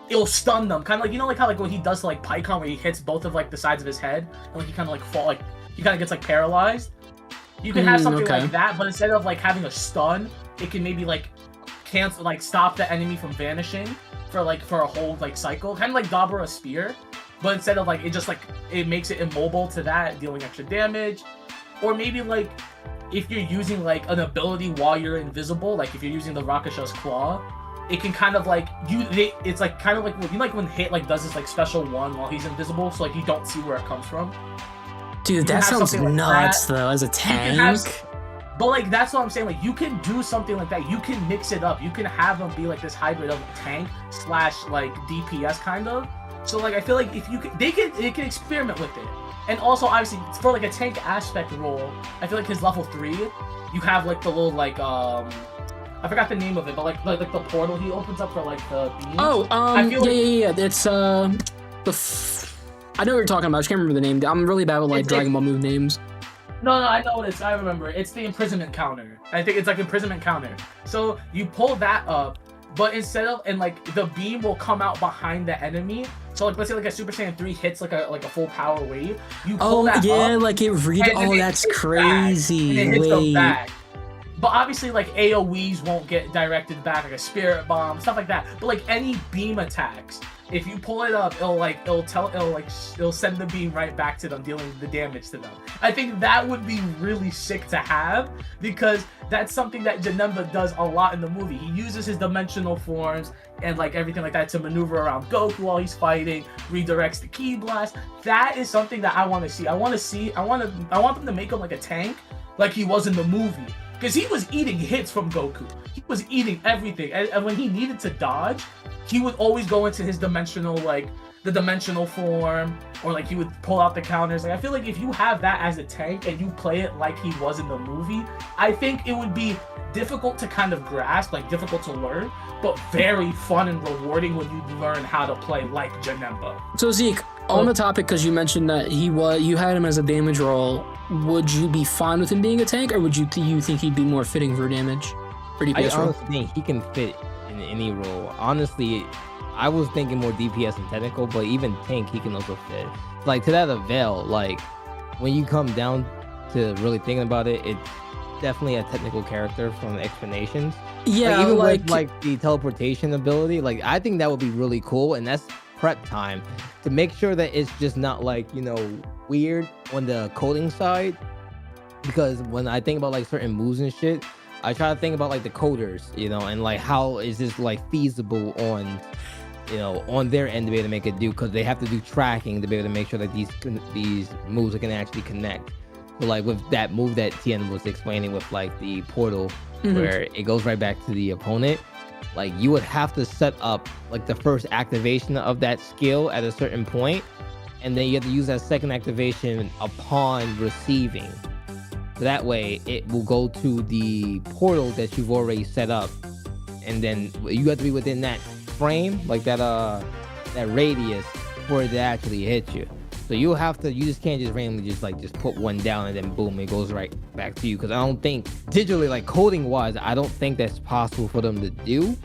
it'll stun them. Kind of like, you know like how like what he does to like Pycon where he hits both of like the sides of his head, and like he kind of like fall, like he kind of gets like paralyzed. You can have something like that, but instead of like having a stun, it can maybe like cancel, like stop the enemy from vanishing for a whole like cycle, kind of like Dabura Spear, but instead of like it just like it makes it immobile to that, dealing extra damage. Or maybe like if you're using like an ability while you're invisible, like if you're using the Rakasha's Claw, it can kind of like it's like kind of like you know, like when Hit like does this like special one while he's invisible, so like you don't see where it comes from. Dude, that sounds nuts though, as a tank. But like that's what I'm saying, like you can do something like that. You can mix it up. You can have them be like this hybrid of tank / like DPS kind of. So like I feel like if you can, they can experiment with it. And also obviously for like a tank aspect role, I feel like his level 3, you have like the little like I forgot the name of it, but like the portal he opens up for like the beams. Oh, yeah. It's I know what you're talking about. I just can't remember the name. I'm really bad with like Dragon Ball move names. No, I know what it is. I remember. It's the imprisonment counter. I think it's like imprisonment counter. So you pull that up, but instead of, and like the beam will come out behind the enemy. So like let's say like a Super Saiyan 3 hits like a full power wave. You pull that up, like it that's crazy. And it hits them back. But obviously, like AoEs won't get directed back, like a Spirit Bomb, stuff like that. But like any beam attacks, if you pull it up, it'll send the beam right back to them, dealing the damage to them. I think that would be really sick to have, because that's something that Janemba does a lot in the movie. He uses his dimensional forms and like everything like that to maneuver around Goku while he's fighting, redirects the Ki Blast. That is something that I want to see. I want them to make him like a tank, like he was in the movie. Because he was eating hits from Goku. He was eating everything. And when he needed to dodge, he would always go into his dimensional, like, the dimensional form, or like he would pull out the counters. Like, I feel like if you have that as a tank and you play it like he was in the movie, I think it would be difficult to kind of grasp, like difficult to learn, but very fun and rewarding when you learn how to play like Janemba. So Zeke, on the topic, because you mentioned that you had him as a damage role, would you be fine with him being a tank, or would you think he'd be more fitting for damage? Or DPS I honestly think he can fit in any role. Honestly, I was thinking more DPS and technical, but even tank he can also fit. Like to that avail, like when you come down to really thinking about it, it's definitely a technical character from the explanations. Yeah, like, even with like the teleportation ability, like I think that would be really cool, and that's prep time to make sure that it's just not like, you know, weird on the coding side. Because when I think about like certain moves and shit, I try to think about like the coders, you know, and like how is this like feasible on, you know, on their end to be able to make it do, because they have to do tracking to be able to make sure that these moves can actually connect. So like with that move that Tien was explaining with like the portal, where it goes right back to the opponent, like you would have to set up like the first activation of that skill at a certain point, and then you have to use that second activation upon receiving. So that way it will go to the portal that you've already set up, and then you have to be within that frame, like that radius, for it to actually hit you. So you just can't just randomly just put one down and then boom, it goes right back to you. Because I don't think digitally, like coding wise, I don't think that's possible for them to do.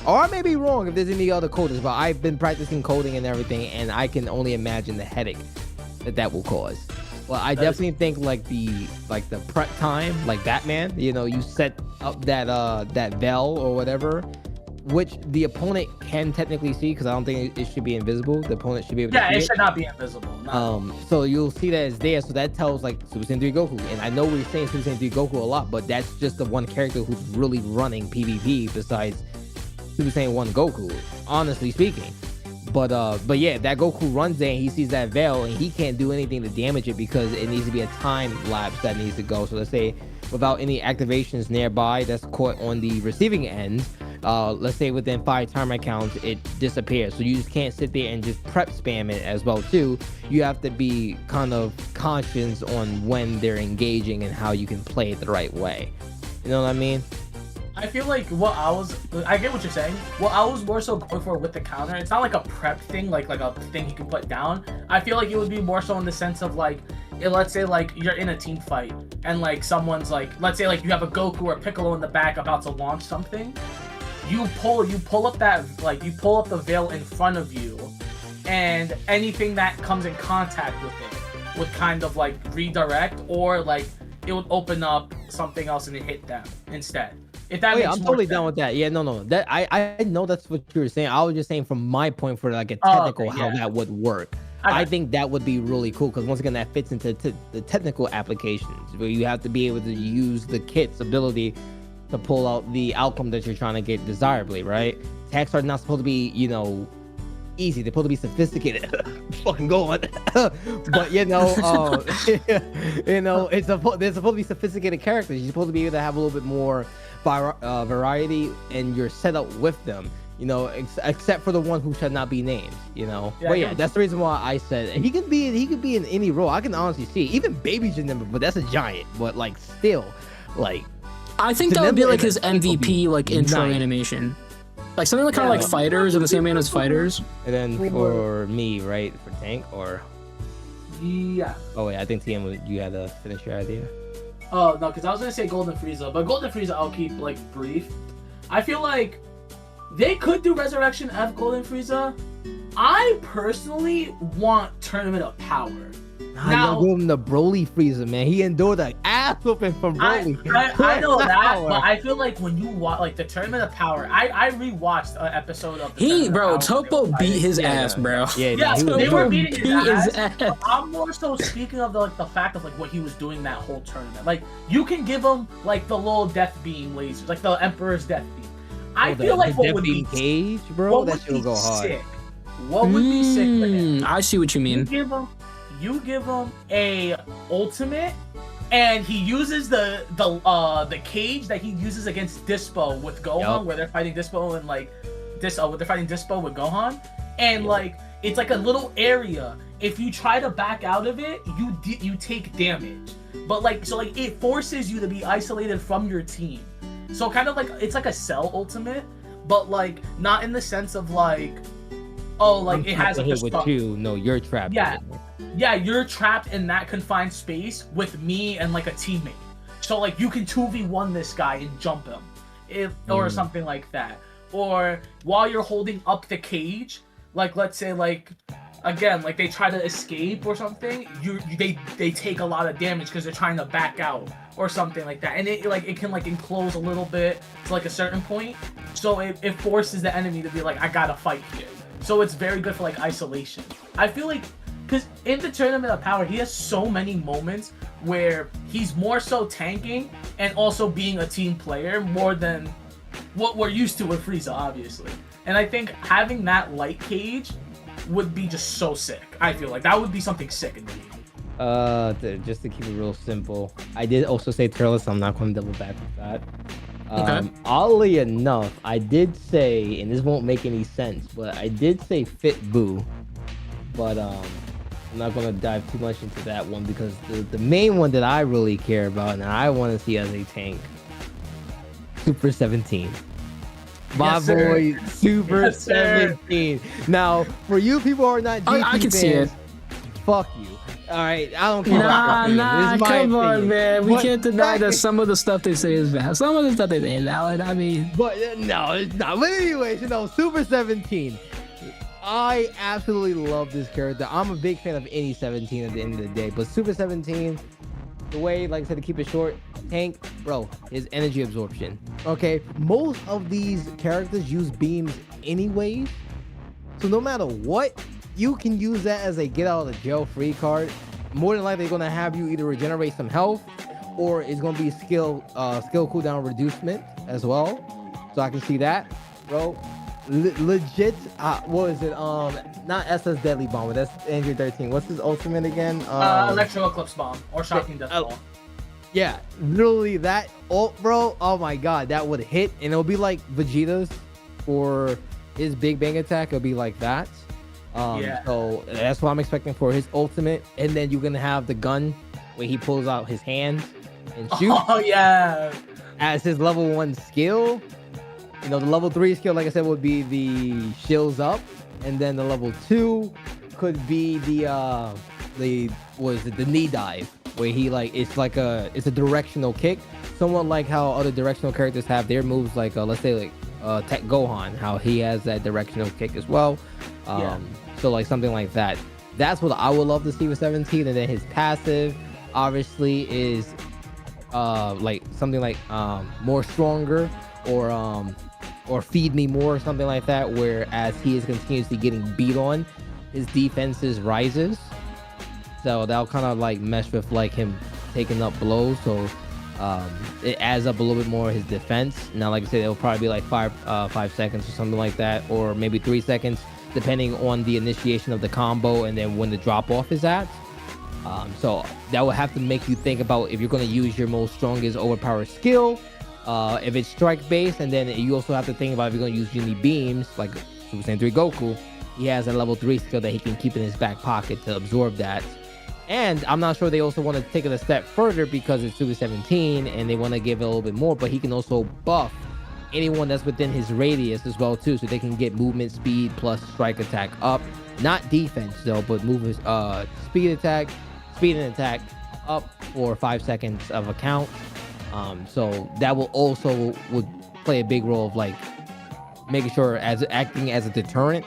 Or I may be wrong if there's any other coders, but I've been practicing coding and everything, and I can only imagine the headache that will cause. Well, I definitely think like the prep time, like Batman, you know, you set up that bell or whatever, which the opponent can technically see, because I don't think it should be invisible. The opponent should be able to see it. Yeah, it should not be invisible. No. So you'll see that it's there. So that tells like Super Saiyan 3 Goku. And I know we're saying Super Saiyan 3 Goku a lot, but that's just the one character who's really running PvP besides Super Saiyan 1 Goku, honestly speaking. But yeah, that Goku runs there and he sees that veil and he can't do anything to damage it because it needs to be a time lapse that needs to go. So let's say without any activations nearby that's caught on the receiving end, let's say within 5 timer counts, it disappears. So you just can't sit there and just prep spam it as well too. You have to be kind of conscious on when they're engaging and how you can play it the right way. You know what I mean? I feel like I get what you're saying. What I was more so going for with the counter, it's not like a prep thing, like a thing you can put down. I feel like it would be more so in the sense of like, let's say like you're in a team fight and like someone's like, let's say like you have a Goku or Piccolo in the back about to launch something. You pull up the veil in front of you, and anything that comes in contact with it would kind of like redirect, or like it would open up something else and it hit them instead. If that makes I'm totally down with that. Yeah, no. That I know that's what you were saying. I was just saying from my point for like a technical how that would work. I think that would be really cool because once again that fits into the technical applications where you have to be able to use the kit's ability to pull out the outcome that you're trying to get desirably, right? Attacks are not supposed to be, you know, easy. They're supposed to be sophisticated. Fucking go on. But you know, they're supposed to be sophisticated characters. You're supposed to be able to have a little bit more variety in your setup with them, you know, except for the one who should not be named, you know. Yeah, but yeah, that's the reason why I said he could be in any role. I can honestly see even Baby Janemba, but that's a giant. But like still, like I think that would be like his MVP like intro animation, like something like kind of like Fighters in the same way as Fighters. And then for me, right, for Tank or yeah. Oh wait, I think TM, you had to finish your idea. Oh no, because I was gonna say Golden Frieza, but Golden Frieza I'll keep like brief. I feel like they could do Resurrection of Golden Frieza. I personally want Tournament of Power. Now, give him the Broly Frieza, man. He endured an ass whooping from Broly. I know that, but I feel like when you watch like the Tournament of Power, I rewatched an episode of the Topo beat his ass, bro. Yeah, they were beating his ass. I'm more so speaking of the fact of like what he was doing that whole tournament. Like you can give him like the little death beam lasers, like the Emperor's death beam. I feel like what would be Cage, bro, that shit will go hard. What would be sick for him? I see what you mean. You give him a ultimate, and he uses the cage that he uses against Dispo with Gohan, where they're fighting Dispo and like they're fighting Dispo with Gohan, and like it's like a little area. If you try to back out of it, you take damage, but like it forces you to be isolated from your team. So kind of like it's like a Cell ultimate, but like not in the sense of like, oh, like it has like with you. No, you're trapped. Yeah, you're trapped in that confined space with me and like a teammate. So like you can 2v1 this guy and jump him, or something like that. Or while you're holding up the cage, like let's say like again like they try to escape or something, they take a lot of damage because they're trying to back out or something like that, and it can like enclose a little bit to like a certain point, so it forces the enemy to be like, I gotta fight here. So it's very good for like isolation. I feel like because in the Tournament of Power, he has so many moments where he's more so tanking and also being a team player more than what we're used to with Frieza, obviously. And I think having that light cage would be just so sick. I feel like that would be something sick in the game. Just to keep it real simple, I did also say Turles, so I'm not going to double back with that. Oddly enough, I did say, and this won't make any sense, but I did say Fit Boo, but I'm not gonna dive too much into that one because the main one that I really care about and I want to see as a tank, Super 17. My Yes, boy, Super Yes, sir. 17. Now, for you people who are not GT I can see it. fuck you. All right, I don't care. about your opinion. This is my come on, opinion. man. We But can't deny that fact- some of the stuff they say is bad. Some of the stuff they say is valid. I mean, But no, it's not. But anyways, Super 17. I absolutely love this character. I'm a big fan of any 17 at the end of the day. But Super 17, the way, like I said, to keep it short, tank, bro, his energy absorption. Okay, most of these characters use beams anyways. So no matter what, you can use that as a get out of the jail free card. More than likely, they're gonna have you either regenerate some health, or it's gonna be skill cooldown reducement as well. So I can see that, bro. Legit. What is it? Not SS Deadly Bomb, but that's Andrew 13. What's his ultimate again? Electro Eclipse Bomb or Shocking Death Ball. Yeah, literally that ult, bro. Oh my god, that would hit, and it'll be like Vegeta's for his Big Bang attack. It'll be like that. Yeah. So that's what I'm expecting for his ultimate, and then you're gonna have the gun where he pulls out his hand and shoots Oh yeah. as his level 1 skill. The level 3 skill, like I said, would be the shields up, and then the level 2 could be the knee dive, where he it's a directional kick, somewhat like how other directional characters have their moves, like let's say Tech Gohan, how he has that directional kick as well. So like something like that. That's what I would love to see with 17, and then his passive obviously is like something like more stronger, or feed me more, something like that, where as he is continuously getting beat on, his defenses rises. So that'll kind of like mesh with like him taking up blows, so it adds up a little bit more his defense. Now, like I said, it'll probably be like 5 seconds or something like that, or maybe 3 seconds, depending on the initiation of the combo and then when the drop off is at. So that will have to make you think about if you're going to use your most strongest overpowered skill, if it's strike based, and then you also have to think about if you're going to use Ginyu beams like Super Saiyan 3 Goku. He has a level 3 skill that he can keep in his back pocket to absorb that. And I'm not sure they also want to take it a step further because it's Super 17 and they want to give it a little bit more, but he can also buff anyone that's within his radius as well too, so they can get movement speed plus strike attack up. Not defense though, but movement speed and attack up for 5 seconds of a count. So that will also would play a big role of like making sure as acting as a deterrent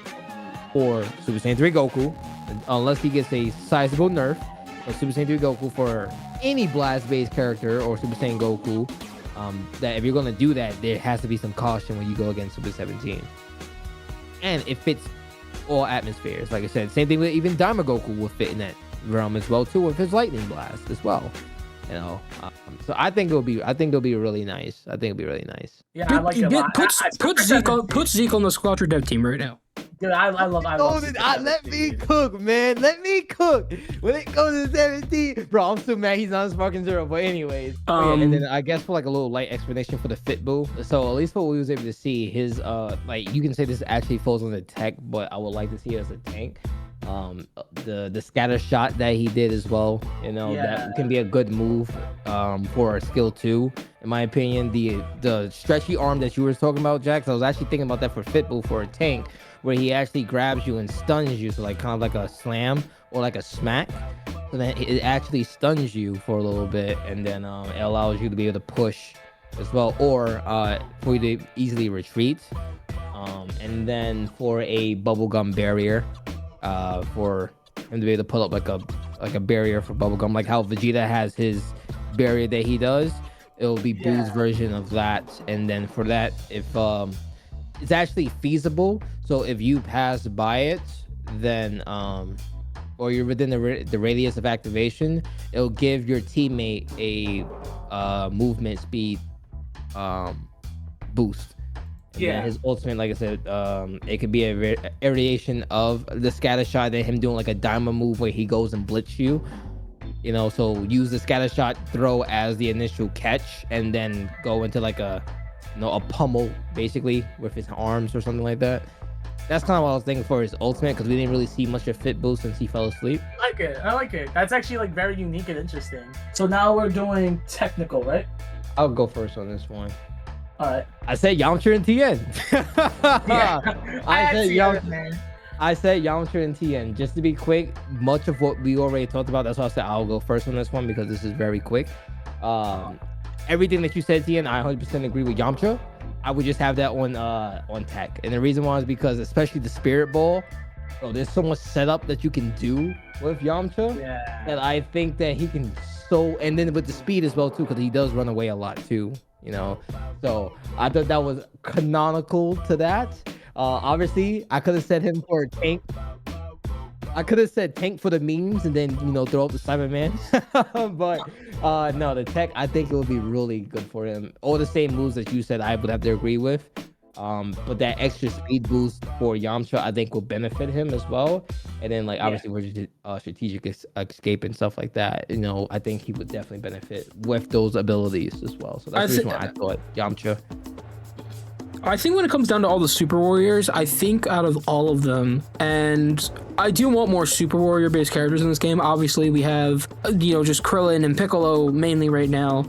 for Super Saiyan 3 Goku, unless he gets a sizable nerf. But Super Saiyan 3 Goku for any blast-based character or Super Saiyan Goku, that if you're gonna do that, there has to be some caution when you go against Super 17. And it fits all atmospheres. Like I said, same thing with even Daima Goku will fit in that realm as well too, with his lightning blast as well. So I think it'll be really nice. Yeah, I like it a lot. Put Zeke on the Squadra dev team right now. Dude, I love Let me cook, man. Let me cook. When it goes to 17, bro, I'm still mad he's not a Sparking Zero. But anyways, and then I guess for like a little light explanation for the Fit Boo. So at least what we was able to see, his like you can say this actually falls on the tech, but I would like to see it as a tank. The scatter shot that he did as well, that can be a good move for a skill 2, in my opinion. The stretchy arm that you were talking about, Jax, I was actually thinking about that for Fit Boo for a tank, where he actually grabs you and stuns you, so like kind of like a slam or like a smack, so then it actually stuns you for a little bit, and then it allows you to be able to push as well, or for you to easily retreat, and then for a bubblegum barrier, for him to be able to put up like a barrier for bubblegum, like how Vegeta has his barrier that he does. It'll be Boo's version of that. And then for that, if it's actually feasible, so if you pass by it, then or you're within the radius of activation, it'll give your teammate a movement speed boost. And then his ultimate, like I said, it could be a variation of the scatter shot, that him doing like a Daima move where he goes and blitz you. So use the scatter shot throw as the initial catch, and then go into like a a pummel basically with his arms or something like that. That's kind of what I was thinking for his ultimate, because we didn't really see much of Fit Boo since he fell asleep. I like it. That's actually like very unique and interesting. So now we're doing technical, right? I'll go first on this one. All right. I said Yamcha and Tien. Yeah. I said Yamcha and Tien. Just to be quick, much of what we already talked about, that's why I said I'll go first on this one, because this is very quick. Everything that you said, Tien, I 100% agree with Yamcha. I would just have that on tech, and the reason why is because especially the Spirit Ball, bro, there's so much setup that you can do with Yamcha that I think that he can and then with the speed as well too, because he does run away a lot too, you know. So I thought that was canonical to that. Obviously, I could have said him for a tank. I could have said tank for the memes and then, you know, throw up the Cyberman. But no, the tech, I think it would be really good for him. All the same moves that you said, I would have to agree with. But that extra speed boost for Yamcha, I think will benefit him as well. And then, like, obviously, with strategic escape and stuff like that, you know, I think he would definitely benefit with those abilities as well. So that's the reason why I thought Yamcha. I think when it comes down to all the Super Warriors, I think out of all of them, and I do want more Super Warrior-based characters in this game. Obviously, we have, you know, just Krillin and Piccolo mainly right now.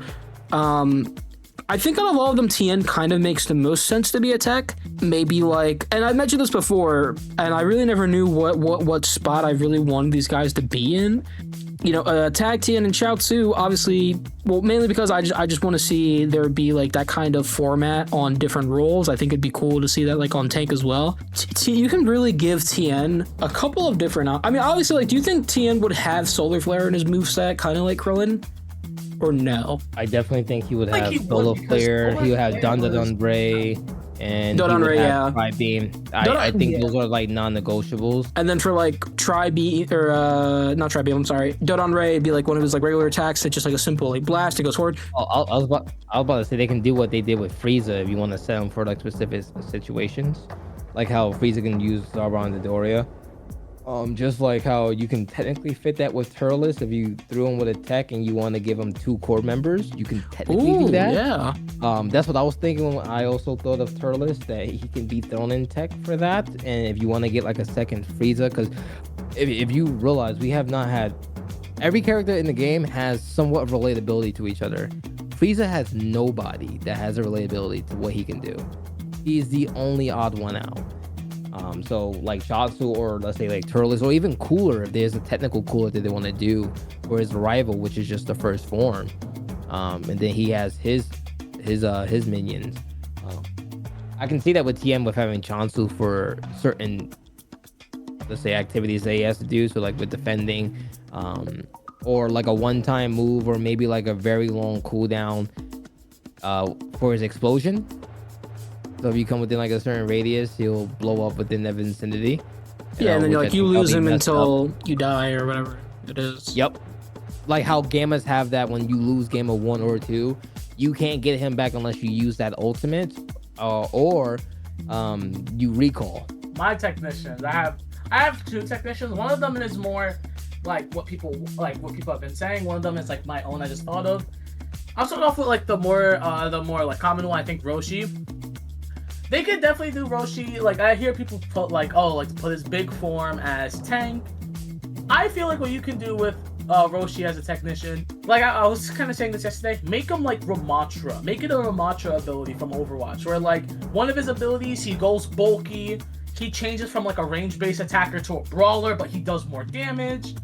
I think out of all of them, Tien kind of makes the most sense to be a tech. Maybe like, and I mentioned this before, and I really never knew what spot I really wanted these guys to be in. You know, Tag Tien and Chaozu, obviously, well, mainly because I just want to see there be like that kind of format on different roles. I think it'd be cool to see that like on tank as well. You can really give Tien a couple of different. I mean, obviously, like, do you think Tien would have Solar Flare in his moveset, kind of like Krillin, or no? I definitely think he would have Solar Flare. He would have Dun Ray. And Dodonray, yeah. Tri-beam. I think those are like non-negotiables. And then for like Tri-beam, or not Tri-beam, I'm sorry, Dodonray would be like one of his like regular attacks. It's just like a simple like blast. It goes forward. I was about to say they can do what they did with Frieza if you want to set him for like specific situations, like how Frieza can use Zarbon and Dodoria. Just like how you can technically fit that with Turles if you threw him with a tech and you want to give him 2 core members, you can technically do that. Yeah. That's what I was thinking when I also thought of Turles, that he can be thrown in tech for that. And if you want to get like a second Frieza, because if you realize we have not had every character in the game has somewhat of relatability to each other. Frieza has nobody that has a relatability to what he can do. He's the only odd one out. So like Chaozu, or let's say like Turles, or even cooler if there's a technical cooler that they want to do for his rival, which is just the first form. And then he has his minions. I can see that with TM with having Chaozu for certain, let's say, activities that he has to do. So like with defending, or like a one-time move, or maybe like a very long cooldown for his explosion. So if you come within like a certain radius, he'll blow up within that vicinity. Yeah, and then like you lose him until you die or whatever it is. Yep. Like how Gammas have that when you lose Gamma 1 or 2, you can't get him back unless you use that ultimate, or you recall. My technicians, I have 2 technicians. One of them is more like what people have been saying. One of them is like my own. I just thought of. I'm starting off with like the more like common one. I think Roshi. They could definitely do Roshi. Like, I hear people put like, put his big form as tank. I feel like what you can do with Roshi as a technician, like I was kind of saying this yesterday, make him like Ramatra. Make it a Ramatra ability from Overwatch, where like one of his abilities, he goes bulky. He changes from like a range-based attacker to a brawler, but he does more damage.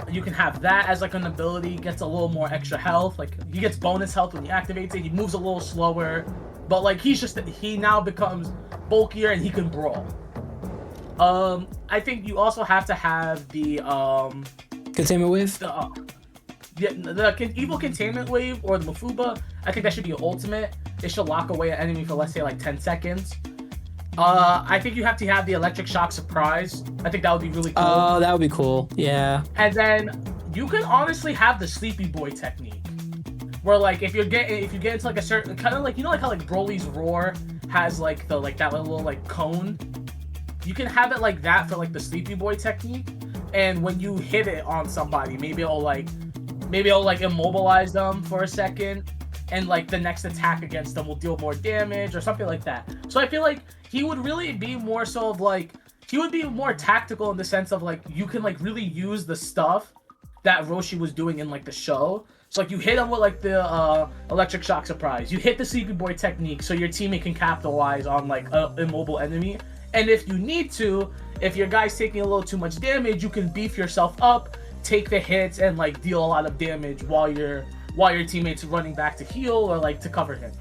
You can have that as like an ability, gets a little more extra health. Like, he gets bonus health when he activates it. He moves a little slower. But like he now becomes bulkier and he can brawl. I think you also have to have the containment wave. The evil containment wave, or the Mafuba. I think that should be your ultimate. It should lock away an enemy for, let's say, like 10 seconds. I think you have to have the electric shock surprise. I think that would be really cool. Oh, that would be cool. Yeah. And then you can honestly have the Sleepy Boy technique. Where like if you get into like a certain kind of like, you know, like how like Broly's roar has like the like that little like cone, you can have it like that for like the Sleepy Boy technique, and when you hit it on somebody, maybe it'll like immobilize them for a second, and like the next attack against them will deal more damage or something like that. So I feel like he would really be more so of like, he would be more tactical in the sense of like, you can like really use the stuff that Roshi was doing in like the show. So like you hit him with like the electric shock surprise, you hit the sleepy boy technique so your teammate can capitalize on like an immobile enemy. And if you need to, if your guy's taking a little too much damage, you can beef yourself up, take the hits, and like deal a lot of damage while your teammate's running back to heal or like to cover him.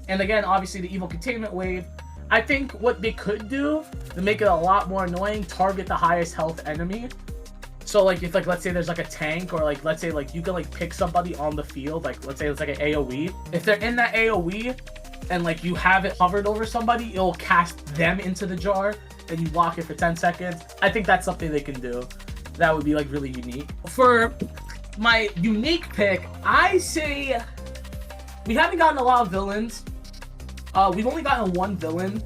And again, obviously the evil containment wave. I think what they could do to make it a lot more annoying, target the highest health enemy. So like if like let's say there's like a tank, or like let's say like you can like pick somebody on the field, like let's say it's like an AoE. If they're in that AoE and like you have it hovered over somebody, it'll cast them into the jar and you lock it for 10 seconds. I think that's something they can do. That would be like really unique. For my unique pick, I say we haven't gotten a lot of villains. We've only gotten one villain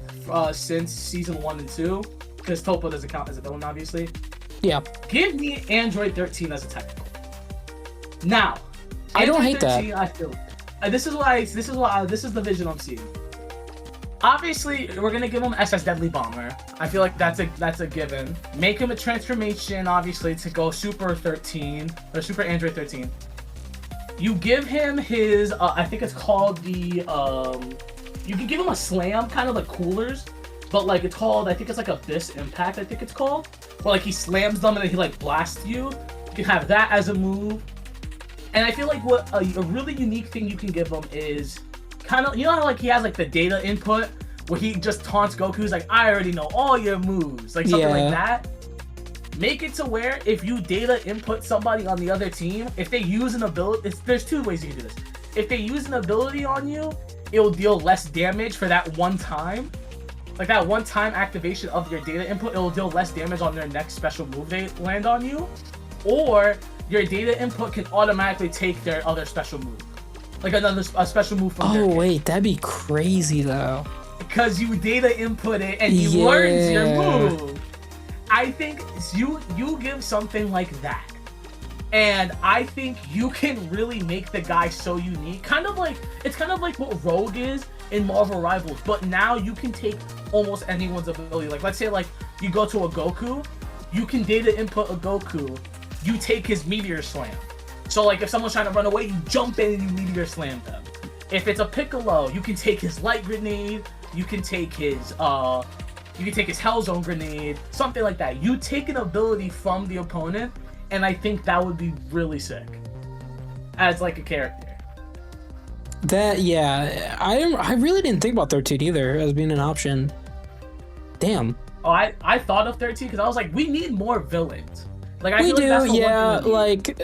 since season 1 and 2, because Toppo doesn't count as a villain, obviously. Yeah. Give me Android 13 as a technical. Now, I don't hate 13, that. I feel this is the vision I'm seeing. Obviously, we're gonna give him SS Deadly Bomber. I feel like that's a given. Make him a transformation, obviously, to go Super 13 or Super Android 13. You give him his, I think it's called the, you can give him a slam, kind of like Coolers, but like it's called, I think it's like Abyss Impact, I think it's called. Where like he slams them and then he like blasts you. You can have that as a move. And I feel like what a really unique thing you can give him is kind of, you know how like he has like the data input where he just taunts Goku, he's like, I already know all your moves, like something like that. Make it to where if you data input somebody on the other team, if they use an ability, there's two ways you can do this. If they use an ability on you, it'll deal less damage for that one time. Like that one time activation of your data input, it'll deal less damage on their next special move they land on you. Or your data input can automatically take their other special move. Like a special move from their wait, that'd be crazy though. Because you data input it and he learns your move. I think you give something like that. And I think you can really make the guy so unique. It's kind of like what Rogue is in Marvel Rivals, but now you can take almost anyone's ability. Like let's say like you go to a Goku, you can data input a Goku, you take his Meteor Slam. So like if someone's trying to run away, you jump in and you Meteor Slam them. If it's a Piccolo, you can take his Light Grenade, you can take his Hellzone Grenade, something like that. You take an ability from the opponent, and I think that would be really sick as like a character. I really didn't think about 13 either as being an option. Damn. Oh, I thought of 13 because I was like, we need more villains. Like I we feel do, like that's the yeah. one thing Like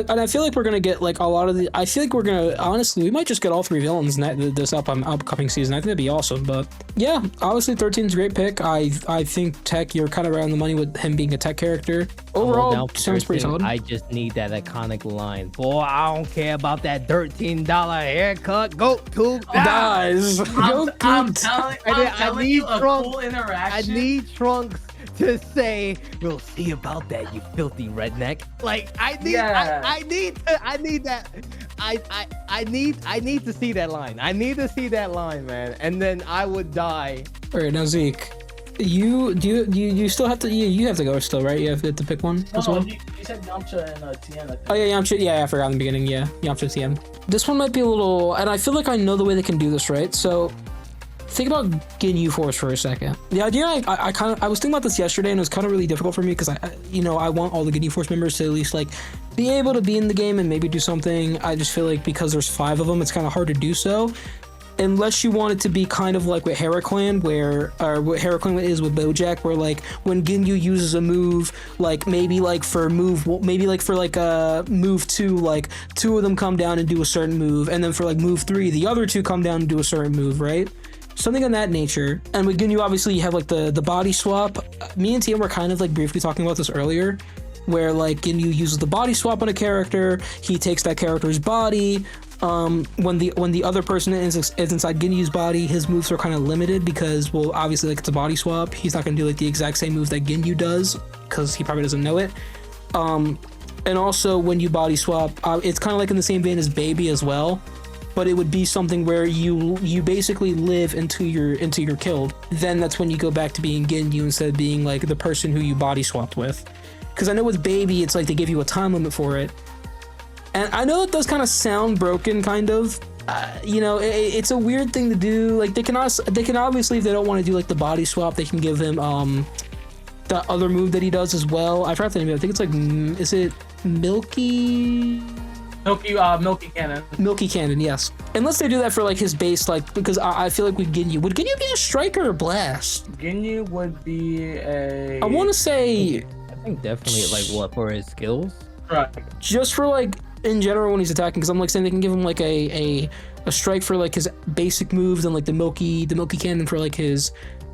and I feel like we're gonna get like a lot of the. I feel like we're gonna honestly, we might just get all 3 villains this upcoming season. I think that'd be awesome. But yeah, obviously 13's a great pick. I think Tech, you're kind of around the money with him being a Tech character. Overall, sounds pretty solid. I just need that iconic line. Boy, I don't care about that $13 haircut. Goku dies. I'm telling you a Trunks, cool interaction. I need Trunks to say, we'll see about that, you filthy redneck. Like I need that. I need to see that line. I need to see that line, man. And then I would die. All right, now Zeke, you still have to you have to go still, right? You have to pick one as well. You said Yamcha and Tien. Oh yeah, Yamcha. Yeah, I forgot in the beginning. Yeah, Yamcha Tien. This one might be a little, and I feel like I know the way they can do this, right? So think about Ginyu Force for a second. The idea, I was thinking about this yesterday, and it was kind of really difficult for me because I want all the Ginyu Force members to at least like be able to be in the game and maybe do something. I just feel like because there's 5 of them, it's kind of hard to do so. Unless you want it to be kind of like with Heraclan, or what Heraclan is with Bojack, where like when Ginyu uses a move, like maybe like for move 2, like 2 of them come down and do a certain move, and then for like move 3, the other 2 come down and do a certain move, right? Something of that nature. And with Ginyu, obviously, you have like the body swap. Me and Tien were kind of like briefly talking about this earlier, where like Ginyu uses the body swap on a character. He takes that character's body. When the other person is inside Ginyu's body, his moves are kind of limited because, well, obviously, like it's a body swap. He's not gonna do like the exact same moves that Ginyu does because he probably doesn't know it. And also when you body swap, it's kind of like in the same vein as Baby as well, but it would be something where you basically live until you're killed. Then that's when you go back to being Ginyu instead of being like the person who you body swapped with. Because I know with Baby, it's like they give you a time limit for it. And I know it does kind of sound broken, kind of. You know, it's a weird thing to do. Like they can obviously, if they don't want to do like the body swap, they can give him the other move that he does as well. I forgot the name of it. I think it's like, is it Milky Cannon. Milky Cannon, yes. Unless they do that for like his base, like, because I feel like with Ginyu, would Ginyu be a strike or a blast? Ginyu would be a... I want to say... I think definitely like what, for his skills? Right. Just for like, in general when he's attacking, because I'm like saying they can give him like a strike for like his basic moves and like the Milky Cannon for like his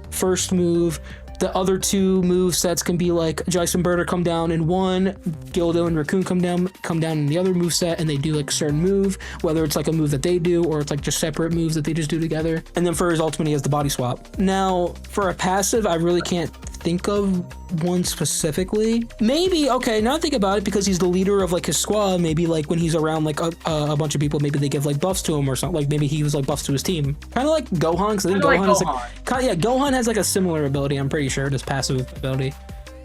first move. The other two move sets can be like Jace and Birder come down in one, Gildo and Raccoon come down in the other move set, and they do like a certain move, whether it's like a move that they do or it's like just separate moves that they just do together. And then for his ultimate, he has the body swap. Now, for a passive, I really can't think of one specifically. Maybe, okay, now I think about it, because he's the leader of like his squad, maybe like when he's around like a bunch of people, maybe they give like buffs to him or something. Like maybe he was like buffs to his team, kind of like Gohan, because I think Gohan is like, yeah, Gohan has like a similar ability, I'm pretty sure, this passive ability.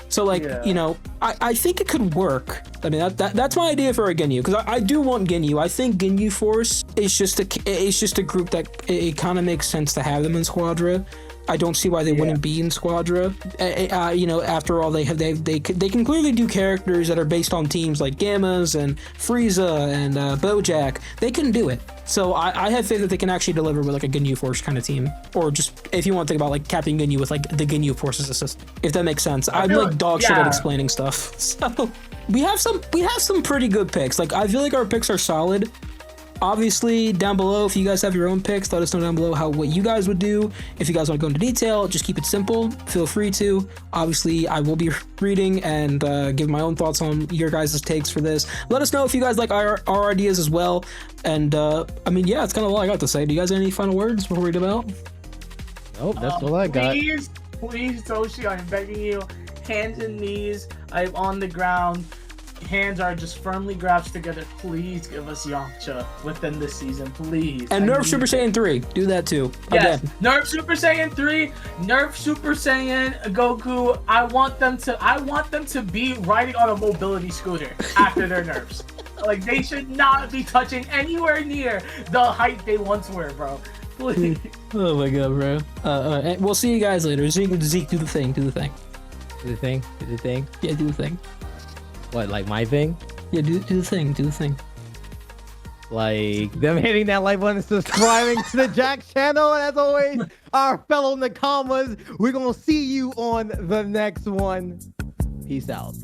So like, you know, I think it could work. I mean, that's my idea for a Ginyu, because I do want Ginyu. I think Ginyu Force is just a group that it kind of makes sense to have them in Squadra. I don't see why they wouldn't be in Squadra. You know, after all, they can clearly do characters that are based on teams like Gammas and Frieza and Bojack. They can do it. So I have faith that they can actually deliver with like a Ginyu Force kind of team, or just if you want to think about like Captain Ginyu with like the Ginyu Force's assistant, if that makes sense. I'm like dog shit at explaining stuff. So we have some pretty good picks. Like I feel like our picks are solid. Obviously, down below, if you guys have your own picks, let us know down below what you guys would do. If you guys want to go into detail, just keep it simple. Feel free to. Obviously, I will be reading and give my own thoughts on your guys' takes for this. Let us know if you guys like our ideas as well. And I mean, yeah, it's kind of all I got to say. Do you guys have any final words before we get out? Nope, that's all I got. Please, Toshi, I'm begging you, hands and knees. I'm on the ground. Hands are just firmly grasped together. Please give us Yamcha within this season, please. And nerf Super Saiyan 3. Do that too. Yes. Again. Nerf Super Saiyan 3. Nerf Super Saiyan Goku. I want them to be riding on a mobility scooter after their nerfs. Like they should not be touching anywhere near the height they once were, bro. Please. Oh my god, bro. We'll see you guys later. Zeke, do the thing. Do the thing. Yeah, do the thing. What, like my thing? Yeah, do the thing. Like them hitting that like button, subscribing to the Jax channel, and as always, our fellow Nakamas, we're gonna see you on the next one. Peace out.